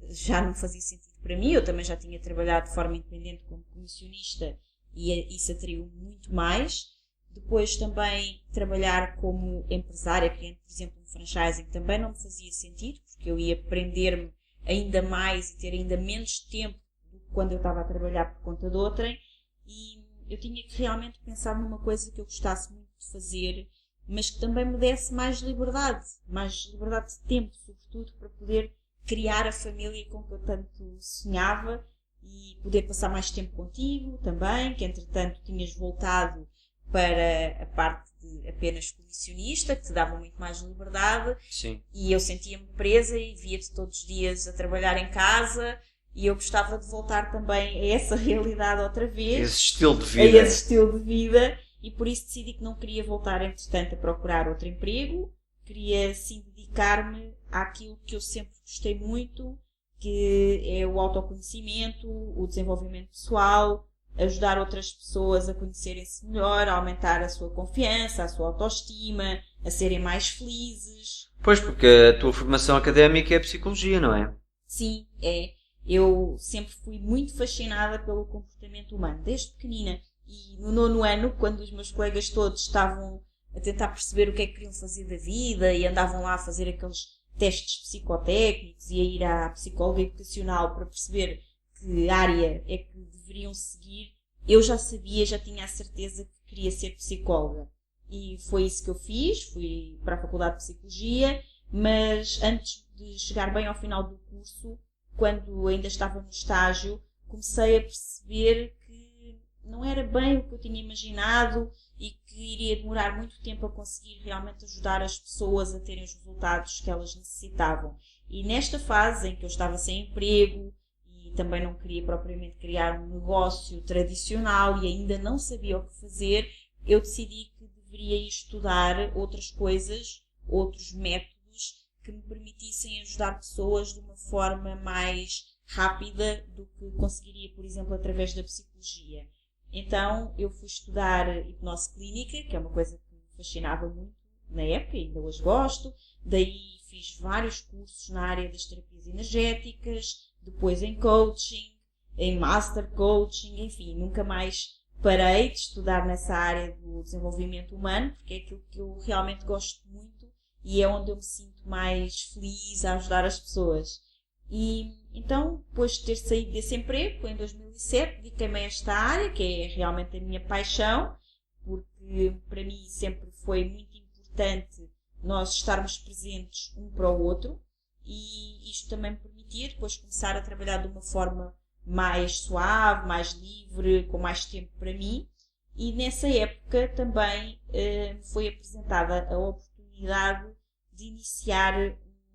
já não fazia sentido para mim. Eu também já tinha trabalhado de forma independente como comissionista e isso atraiu muito mais. Depois também trabalhar como empresária, criando, por exemplo, um franchising, também não me fazia sentido, porque eu ia prender-me ainda mais e ter ainda menos tempo do que quando eu estava a trabalhar por conta de outrem. E eu tinha que realmente pensar numa coisa que eu gostasse muito de fazer, mas que também me desse mais liberdade de tempo, sobretudo, para poder criar a família com que eu tanto sonhava e poder passar mais tempo contigo também, que entretanto tinhas voltado para a parte de apenas comissionista, que te dava muito mais liberdade. Sim. E eu sentia-me presa e via-te todos os dias a trabalhar em casa e eu gostava de voltar também a essa realidade outra vez. Esse estilo de vida. A esse estilo de vida. E por isso decidi que não queria voltar, entretanto, a procurar outro emprego. Queria, sim, dedicar-me àquilo que eu sempre gostei muito, que é o autoconhecimento, o desenvolvimento pessoal, ajudar outras pessoas a conhecerem-se melhor, a aumentar a sua confiança, a sua autoestima, a serem mais felizes. Pois, porque a tua formação académica é psicologia, não é? Sim, é. Eu sempre fui muito fascinada pelo comportamento humano, desde pequenina. E no 9º ano, quando os meus colegas todos estavam a tentar perceber o que é que queriam fazer da vida e andavam lá a fazer aqueles testes psicotécnicos e a ir à psicóloga educacional para perceber que área é que deveriam seguir, eu já sabia, já tinha a certeza que queria ser psicóloga. E foi isso que eu fiz, fui para a Faculdade de Psicologia, mas antes de chegar bem ao final do curso, quando ainda estava no estágio, comecei a perceber que não era bem o que eu tinha imaginado e que iria demorar muito tempo a conseguir realmente ajudar as pessoas a terem os resultados que elas necessitavam. E nesta fase em que eu estava sem emprego e também não queria propriamente criar um negócio tradicional e ainda não sabia o que fazer, eu decidi que deveria estudar outras coisas, outros métodos que me permitissem ajudar pessoas de uma forma mais rápida do que conseguiria, por exemplo, através da psicologia. Então, eu fui estudar hipnose clínica, que é uma coisa que me fascinava muito na época, ainda hoje gosto. Daí fiz vários cursos na área das terapias energéticas, depois em coaching, em master coaching, enfim, nunca mais parei de estudar nessa área do desenvolvimento humano, porque é aquilo que eu realmente gosto muito e é onde eu me sinto mais feliz a ajudar as pessoas. E então, depois de ter saído desse emprego, em 2007, dediquei-me a esta área, que é realmente a minha paixão, porque para mim sempre foi muito importante nós estarmos presentes um para o outro, e isto também me permitia depois começar a trabalhar de uma forma mais suave, mais livre, com mais tempo para mim. E nessa época também me foi apresentada a oportunidade de iniciar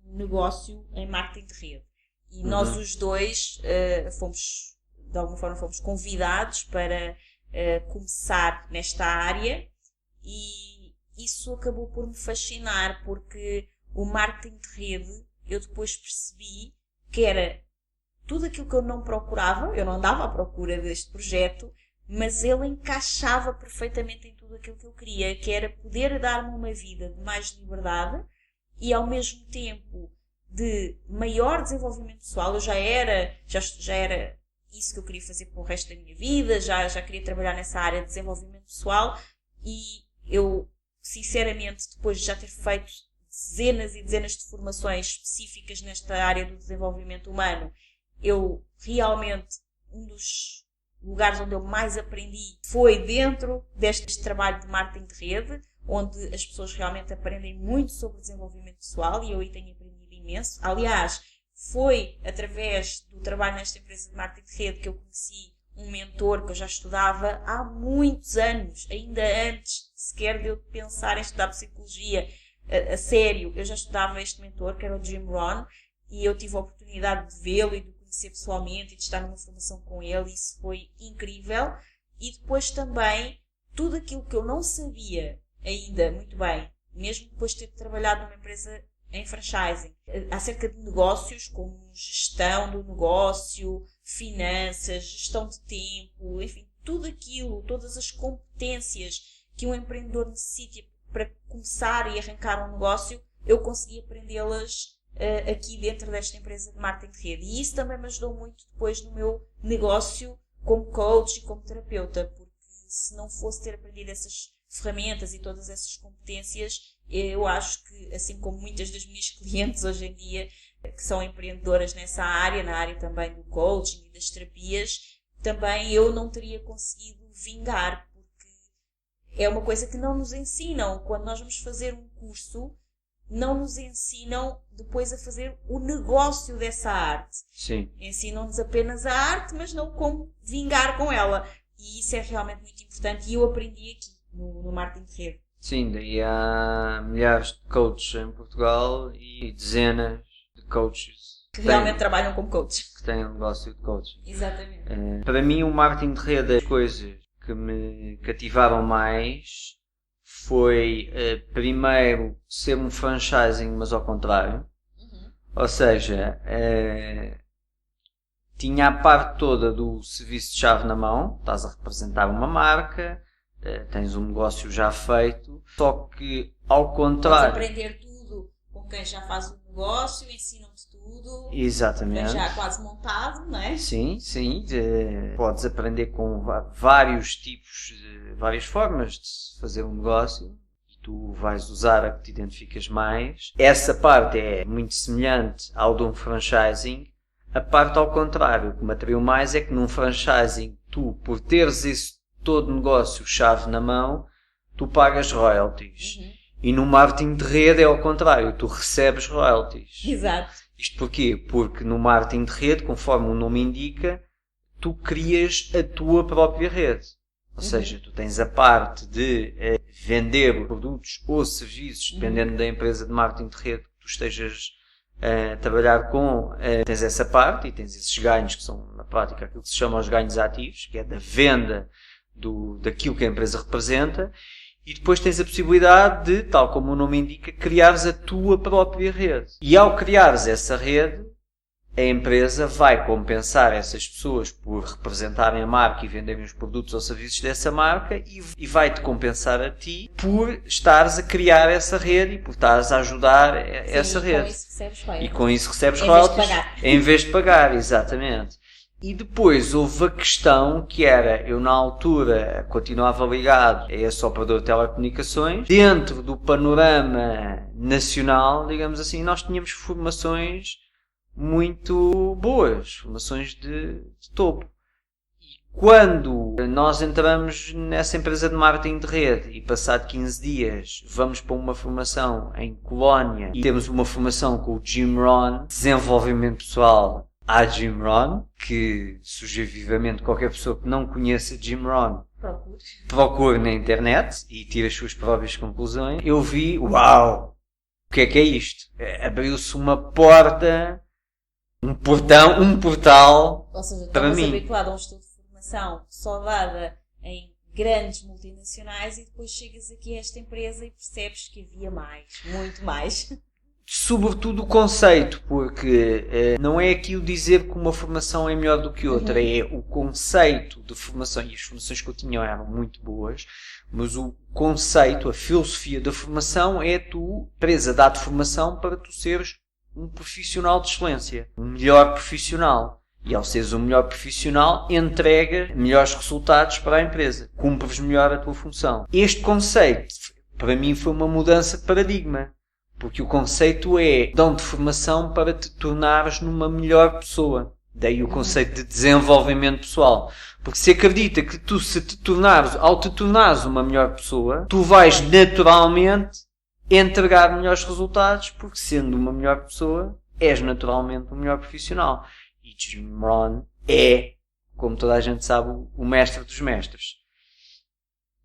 um negócio em marketing de rede. E nós os dois fomos, de alguma forma, fomos convidados para começar nesta área, e isso acabou por me fascinar, porque o marketing de rede, eu depois percebi que era tudo aquilo que eu não procurava, eu não andava à procura deste projeto, mas ele encaixava perfeitamente em tudo aquilo que eu queria, que era poder dar-me uma vida de mais liberdade e ao mesmo tempo de maior desenvolvimento pessoal. Eu já era isso que eu queria fazer para o resto da minha vida, já queria trabalhar nessa área de desenvolvimento pessoal, e eu, sinceramente, depois de já ter feito dezenas e dezenas de formações específicas nesta área do desenvolvimento humano, eu realmente, um dos lugares onde eu mais aprendi foi dentro deste trabalho de marketing de rede, onde as pessoas realmente aprendem muito sobre desenvolvimento pessoal, e eu aí tenho aprendido imenso. Aliás, foi através do trabalho nesta empresa de marketing de rede que eu conheci um mentor que eu já estudava há muitos anos, ainda antes sequer de eu pensar em estudar psicologia a sério. Eu já estudava este mentor, que era o Jim Rohn, e eu tive a oportunidade de vê-lo e de o conhecer pessoalmente e de estar numa formação com ele. Isso foi incrível. E depois também tudo aquilo que eu não sabia ainda muito bem, mesmo depois de ter trabalhado numa empresa em franchising, acerca de negócios, como gestão do negócio, finanças, gestão de tempo, enfim, tudo aquilo, todas as competências que um empreendedor necessita para começar e arrancar um negócio, eu consegui aprendê-las aqui dentro desta empresa de marketing de rede. E isso também me ajudou muito depois no meu negócio como coach e como terapeuta, porque se não fosse ter aprendido essas ferramentas e todas essas competências, eu acho que, assim como muitas das minhas clientes hoje em dia, que são empreendedoras nessa área, na área também do coaching e das terapias, também eu não teria conseguido vingar, porque é uma coisa que não nos ensinam. Quando nós vamos fazer um curso, não nos ensinam depois a fazer o negócio dessa arte. Sim. Ensinam-nos apenas a arte, mas não como vingar com ela. E isso é realmente muito importante e eu aprendi aqui, no marketing de rede. Sim, daí há milhares de coaches em Portugal e dezenas de coaches Que realmente trabalham como coaches. que têm um negócio de coaching. Exatamente. Para mim, o marketing de rede, as coisas que me cativaram mais foi, primeiro, ser um franchising, mas ao contrário. Ou seja, tinha a parte toda do serviço de chave na mão, estás a representar uma marca, tens um negócio já feito, só que ao contrário... Podes aprender tudo com quem já faz o negócio, ensinam-te tudo. Exatamente. Já quase montado, não é? Sim, sim. Podes aprender com vários tipos, várias formas de se fazer um negócio. E tu vais usar a que te identificas mais. Essa parte é muito semelhante ao de um franchising. A parte ao contrário, o que me atraiu mais é que num franchising, tu, por teres esse todo negócio chave na mão, tu pagas royalties. E no marketing de rede é ao contrário, tu recebes royalties. Exato. Isto porquê? Porque no marketing de rede, conforme o nome indica, tu crias a tua própria rede. Ou seja, tu tens a parte de vender produtos ou serviços, dependendo da empresa de marketing de rede que tu estejas a trabalhar com, tens essa parte e tens esses ganhos que são, na prática, aquilo que se chama os ganhos ativos, que é da venda daquilo que a empresa representa. E depois tens a possibilidade de, tal como o nome indica, criares a tua própria rede. E ao criares essa rede, a empresa vai compensar essas pessoas por representarem a marca e venderem os produtos ou serviços dessa marca e vai-te compensar a ti por estares a criar essa rede e por estares a ajudar essa rede. E com isso recebes royalties. Em vez de pagar, exatamente. E depois houve a questão que era, eu na altura continuava ligado a esse operador de telecomunicações. Dentro do panorama nacional, digamos assim, nós tínhamos formações muito boas, formações de topo. E quando nós entramos nessa empresa de marketing de rede e passado 15 dias vamos para uma formação em Colónia e temos uma formação com o Jim Rohn, desenvolvimento pessoal à Jim Rohn, que sugiro vivamente qualquer pessoa que não conheça Jim Rohn procure na internet e tire as suas próprias conclusões. Eu vi, uau, o que é isto? Abriu-se uma porta, um portal. Ou seja, para mim. Estavas habituado a um estudo de formação só dada em grandes multinacionais e depois chegas aqui a esta empresa e percebes que havia mais, muito mais. Sobretudo o conceito, porque não é aquilo dizer que uma formação é melhor do que outra, é o conceito de formação, e as formações que eu tinha eram muito boas, mas o conceito, a filosofia da formação é tu, empresa dá-te formação para tu seres um profissional de excelência, um melhor profissional. E ao seres um melhor profissional, entrega melhores resultados para a empresa, cumpres melhor a tua função. Este conceito, para mim, foi uma mudança de paradigma. Porque o conceito é, dão-te formação para te tornares numa melhor pessoa. Daí o conceito de desenvolvimento pessoal. Porque se acredita que tu, ao te tornares uma melhor pessoa, tu vais naturalmente entregar melhores resultados, porque sendo uma melhor pessoa, és naturalmente um melhor profissional. E Jim Rohn é, como toda a gente sabe, o mestre dos mestres.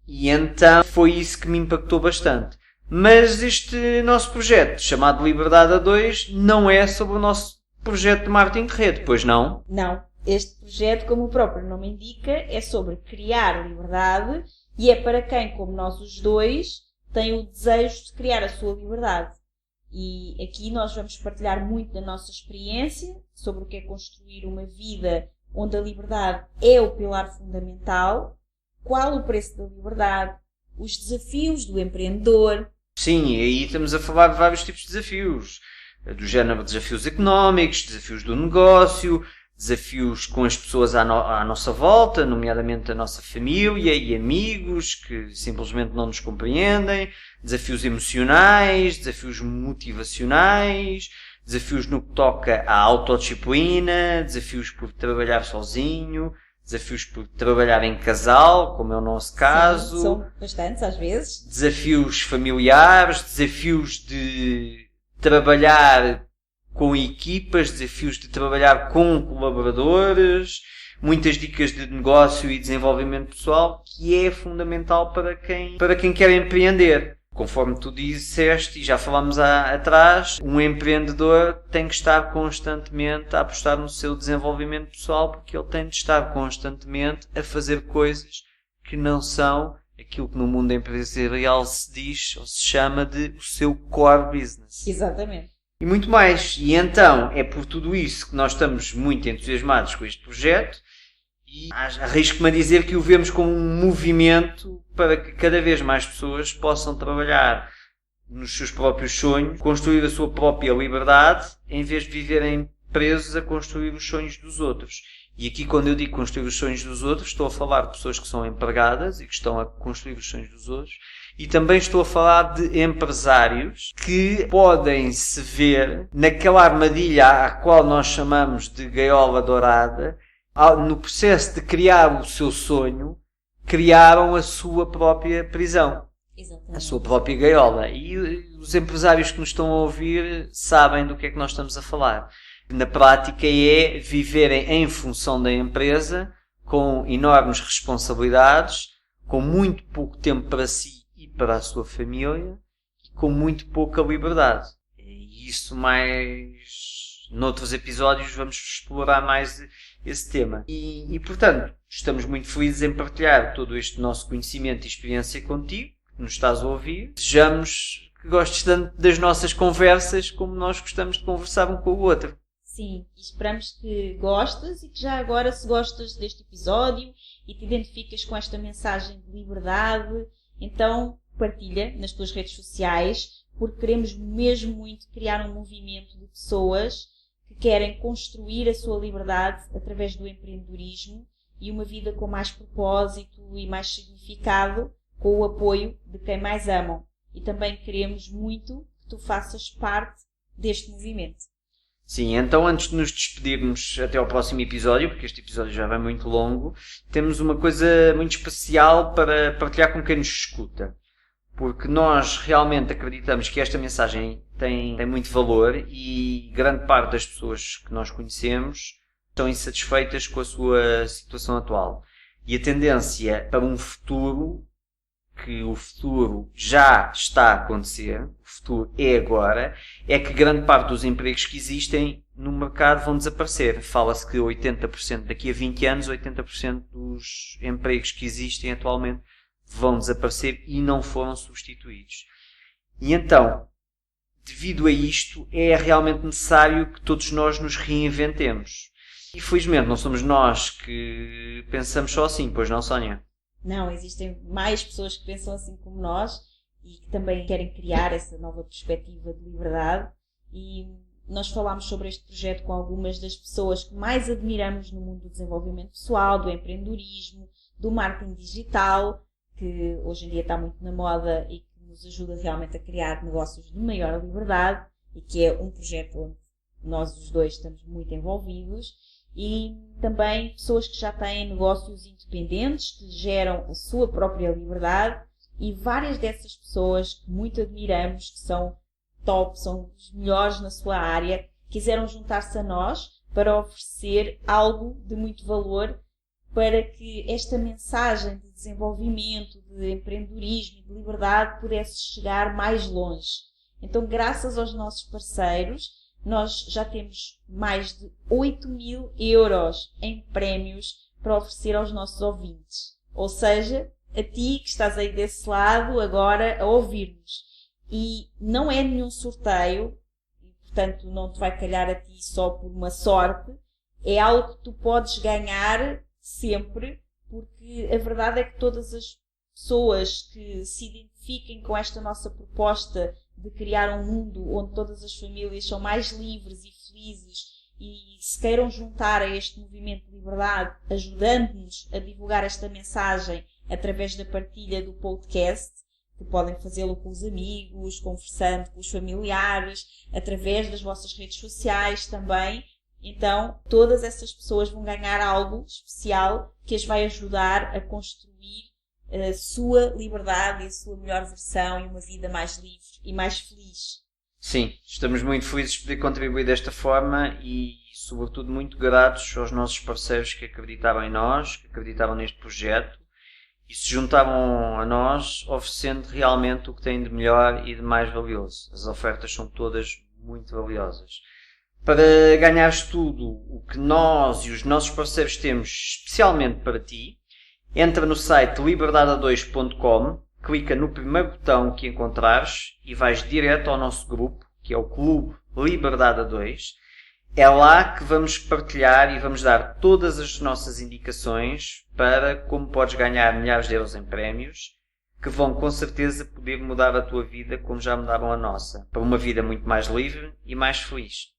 E então foi isso que me impactou bastante. Mas este nosso projeto, chamado Liberdade a 2, não é sobre o nosso projeto de marketing de rede, pois não? Não. Este projeto, como o próprio nome indica, é sobre criar liberdade e é para quem, como nós os dois, tem o desejo de criar a sua liberdade. E aqui nós vamos partilhar muito da nossa experiência sobre o que é construir uma vida onde a liberdade é o pilar fundamental, qual o preço da liberdade, os desafios do empreendedor. Sim, e aí estamos a falar de vários tipos de desafios. Do género desafios económicos, desafios do negócio, desafios com as pessoas à nossa volta, nomeadamente a nossa família e amigos que simplesmente não nos compreendem, desafios emocionais, desafios motivacionais, desafios no que toca à autodisciplina, desafios por trabalhar sozinho, desafios por trabalhar em casal, como é o nosso caso. Sim, são bastantes às vezes. Desafios familiares, desafios de trabalhar com equipas, desafios de trabalhar com colaboradores, muitas dicas de negócio e desenvolvimento pessoal, que é fundamental para quem quer empreender. Conforme tu disseste, e já falámos atrás, um empreendedor tem que estar constantemente a apostar no seu desenvolvimento pessoal, porque ele tem de estar constantemente a fazer coisas que não são aquilo que no mundo empresarial se diz, ou se chama de o seu core business. Exatamente. E muito mais. E então, é por tudo isso que nós estamos muito entusiasmados com este projeto e arrisco-me a dizer que o vemos como um movimento para que cada vez mais pessoas possam trabalhar nos seus próprios sonhos, construir a sua própria liberdade, em vez de viverem presos a construir os sonhos dos outros. E aqui, quando eu digo construir os sonhos dos outros, estou a falar de pessoas que são empregadas e que estão a construir os sonhos dos outros. E também estou a falar de empresários que podem se ver naquela armadilha à qual nós chamamos de gaiola dourada. No processo de criar o seu sonho, criaram a sua própria prisão. Exatamente. A sua própria gaiola. E os empresários que nos estão a ouvir sabem do que é que nós estamos a falar. Na prática é viverem em função da empresa, com enormes responsabilidades, com muito pouco tempo para si e para a sua família, e com muito pouca liberdade. E isso mais... Noutros episódios vamos explorar mais esse tema. E portanto, estamos muito felizes em partilhar todo este nosso conhecimento e experiência contigo, que nos estás a ouvir. Desejamos que gostes tanto das nossas conversas como nós gostamos de conversar um com o outro. Sim, e esperamos que gostes e que já agora, se gostas deste episódio e te identificas com esta mensagem de liberdade, então partilha nas tuas redes sociais, porque queremos mesmo muito criar um movimento de pessoas que querem construir a sua liberdade através do empreendedorismo e uma vida com mais propósito e mais significado, com o apoio de quem mais amam. E também queremos muito que tu faças parte deste movimento. Sim, então antes de nos despedirmos até ao próximo episódio, porque este episódio já vai muito longo, temos uma coisa muito especial para partilhar com quem nos escuta. Porque nós realmente acreditamos que esta mensagem tem muito valor e grande parte das pessoas que nós conhecemos estão insatisfeitas com a sua situação atual. E a tendência para um futuro, que o futuro já está a acontecer, o futuro é agora, é que grande parte dos empregos que existem no mercado vão desaparecer. Fala-se que 80% daqui a 20 anos, 80% dos empregos que existem atualmente vão desaparecer e não foram substituídos. E então, devido a isto, é realmente necessário que todos nós nos reinventemos. E felizmente não somos nós que pensamos só assim, pois não, Sónia? Não, existem mais pessoas que pensam assim como nós e que também querem criar essa nova perspectiva de liberdade. E nós falámos sobre este projeto com algumas das pessoas que mais admiramos no mundo do desenvolvimento pessoal, do empreendedorismo, do marketing digital, que hoje em dia está muito na moda e que nos ajuda realmente a criar negócios de maior liberdade e que é um projeto onde nós os dois estamos muito envolvidos. E também pessoas que já têm negócios independentes, que geram a sua própria liberdade, e várias dessas pessoas que muito admiramos, que são top, são os melhores na sua área, quiseram juntar-se a nós para oferecer algo de muito valor para que esta mensagem de desenvolvimento, de empreendedorismo e de liberdade pudesse chegar mais longe. Então, graças aos nossos parceiros, nós já temos mais de 8.000 euros em prémios para oferecer aos nossos ouvintes. Ou seja, a ti que estás aí desse lado agora a ouvir-nos. e não é nenhum sorteio, e portanto não te vai calhar a ti só por uma sorte, é algo que tu podes ganhar sempre, porque a verdade é que todas as pessoas que se identifiquem com esta nossa proposta de criar um mundo onde todas as famílias são mais livres e felizes e se queiram juntar a este movimento de liberdade, ajudando-nos a divulgar esta mensagem através da partilha do podcast, que podem fazê-lo com os amigos, conversando com os familiares, através das vossas redes sociais também. Então, todas essas pessoas vão ganhar algo especial que as vai ajudar a construir a sua liberdade e a sua melhor versão e uma vida mais livre e mais feliz. Sim, estamos muito felizes de poder contribuir desta forma e, sobretudo, muito gratos aos nossos parceiros que acreditaram em nós, que acreditaram neste projeto e se juntaram a nós oferecendo realmente o que têm de melhor e de mais valioso. As ofertas são todas muito valiosas. Para ganhares tudo o que nós e os nossos parceiros temos especialmente para ti, entra no site liberdade2.com, clica no primeiro botão que encontrares e vais direto ao nosso grupo, que é o Clube Liberdade 2. É lá que vamos partilhar e vamos dar todas as nossas indicações para como podes ganhar milhares de euros em prémios, que vão com certeza poder mudar a tua vida como já mudaram a nossa, para uma vida muito mais livre e mais feliz.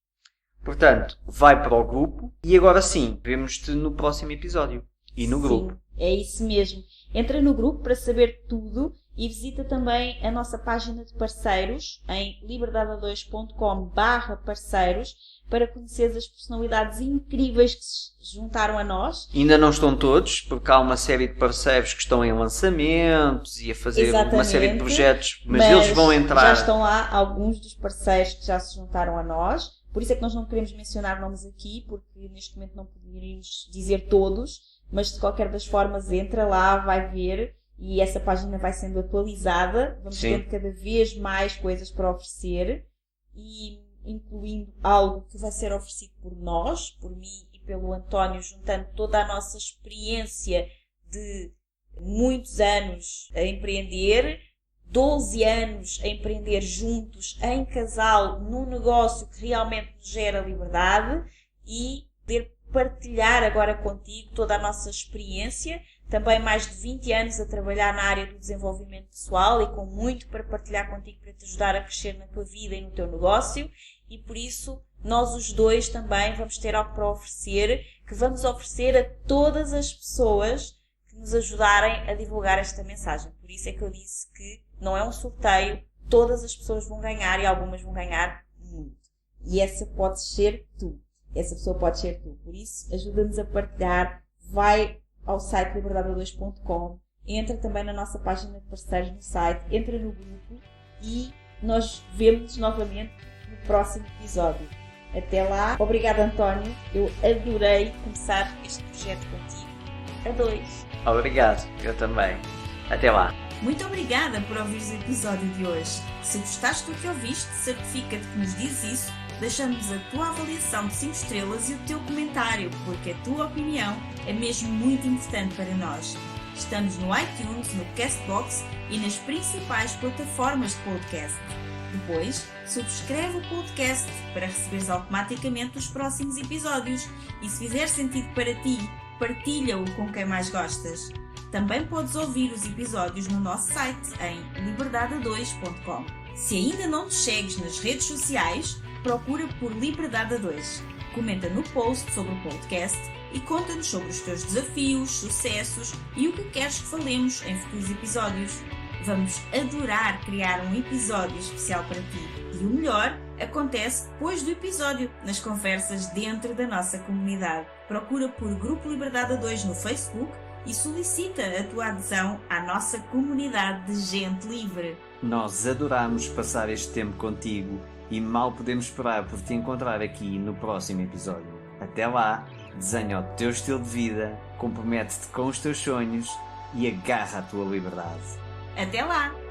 Portanto, vai para o grupo e agora sim, vemos-te no próximo episódio e no grupo. Sim, é isso mesmo. Entra no grupo para saber tudo e visita também a nossa página de parceiros em liberdade2.com/parceiros para conhecer as personalidades incríveis que se juntaram a nós. Ainda não estão todos, porque há uma série de parceiros que estão em lançamentos e a fazer uma série de projetos, mas eles vão entrar. Já estão lá alguns dos parceiros que já se juntaram a nós. Por isso é que nós não queremos mencionar nomes aqui, porque neste momento não poderíamos dizer todos, mas de qualquer das formas entra lá, vai ver e essa página vai sendo atualizada. Vamos tendo cada vez mais coisas para oferecer e incluindo algo que vai ser oferecido por nós, por mim e pelo António, juntando toda a nossa experiência de muitos anos a empreender, 12 anos a empreender juntos, em casal, num negócio que realmente nos gera liberdade e poder partilhar agora contigo toda a nossa experiência. Também mais de 20 anos a trabalhar na área do desenvolvimento pessoal e com muito para partilhar contigo para te ajudar a crescer na tua vida e no teu negócio. E por isso, nós os dois também vamos ter algo para oferecer, que vamos oferecer a todas as pessoas que nos ajudarem a divulgar esta mensagem. Por isso é que eu disse que não é um sorteio, todas as pessoas vão ganhar e algumas vão ganhar muito. E essa pode ser tu. Essa pessoa pode ser tu. Por isso, ajuda-nos a partilhar. Vai ao site liberdade2.com, entra também na nossa página de parceiros no site, entra no grupo e nós vemos-nos novamente no próximo episódio. Até lá. Obrigada, António. Eu adorei começar este projeto contigo. A dois. Obrigado. Eu também. Até lá. Muito obrigada por ouvires o episódio de hoje. Se gostaste do que ouviste, certifica-te que nos dizes isso, deixando-nos a tua avaliação de 5 estrelas e o teu comentário, porque a tua opinião é mesmo muito importante para nós. Estamos no iTunes, no Castbox e nas principais plataformas de podcast. Depois, subscreve o podcast para receberes automaticamente os próximos episódios e, se fizer sentido para ti, partilha-o com quem mais gostas. Também podes ouvir os episódios no nosso site em liberdade2.com. Se ainda não nos segues nas redes sociais, procura por Liberdade 2. Comenta no post sobre o podcast e conta-nos sobre os teus desafios, sucessos e o que queres que falemos em futuros episódios. Vamos adorar criar um episódio especial para ti. E o melhor acontece depois do episódio, nas conversas dentro da nossa comunidade. Procura por Grupo Liberdade 2 no Facebook e solicita a tua adesão à nossa comunidade de gente livre. Nós adoramos passar este tempo contigo e mal podemos esperar por te encontrar aqui no próximo episódio. Até lá, desenha o teu estilo de vida, compromete-te com os teus sonhos e agarra a tua liberdade. Até lá!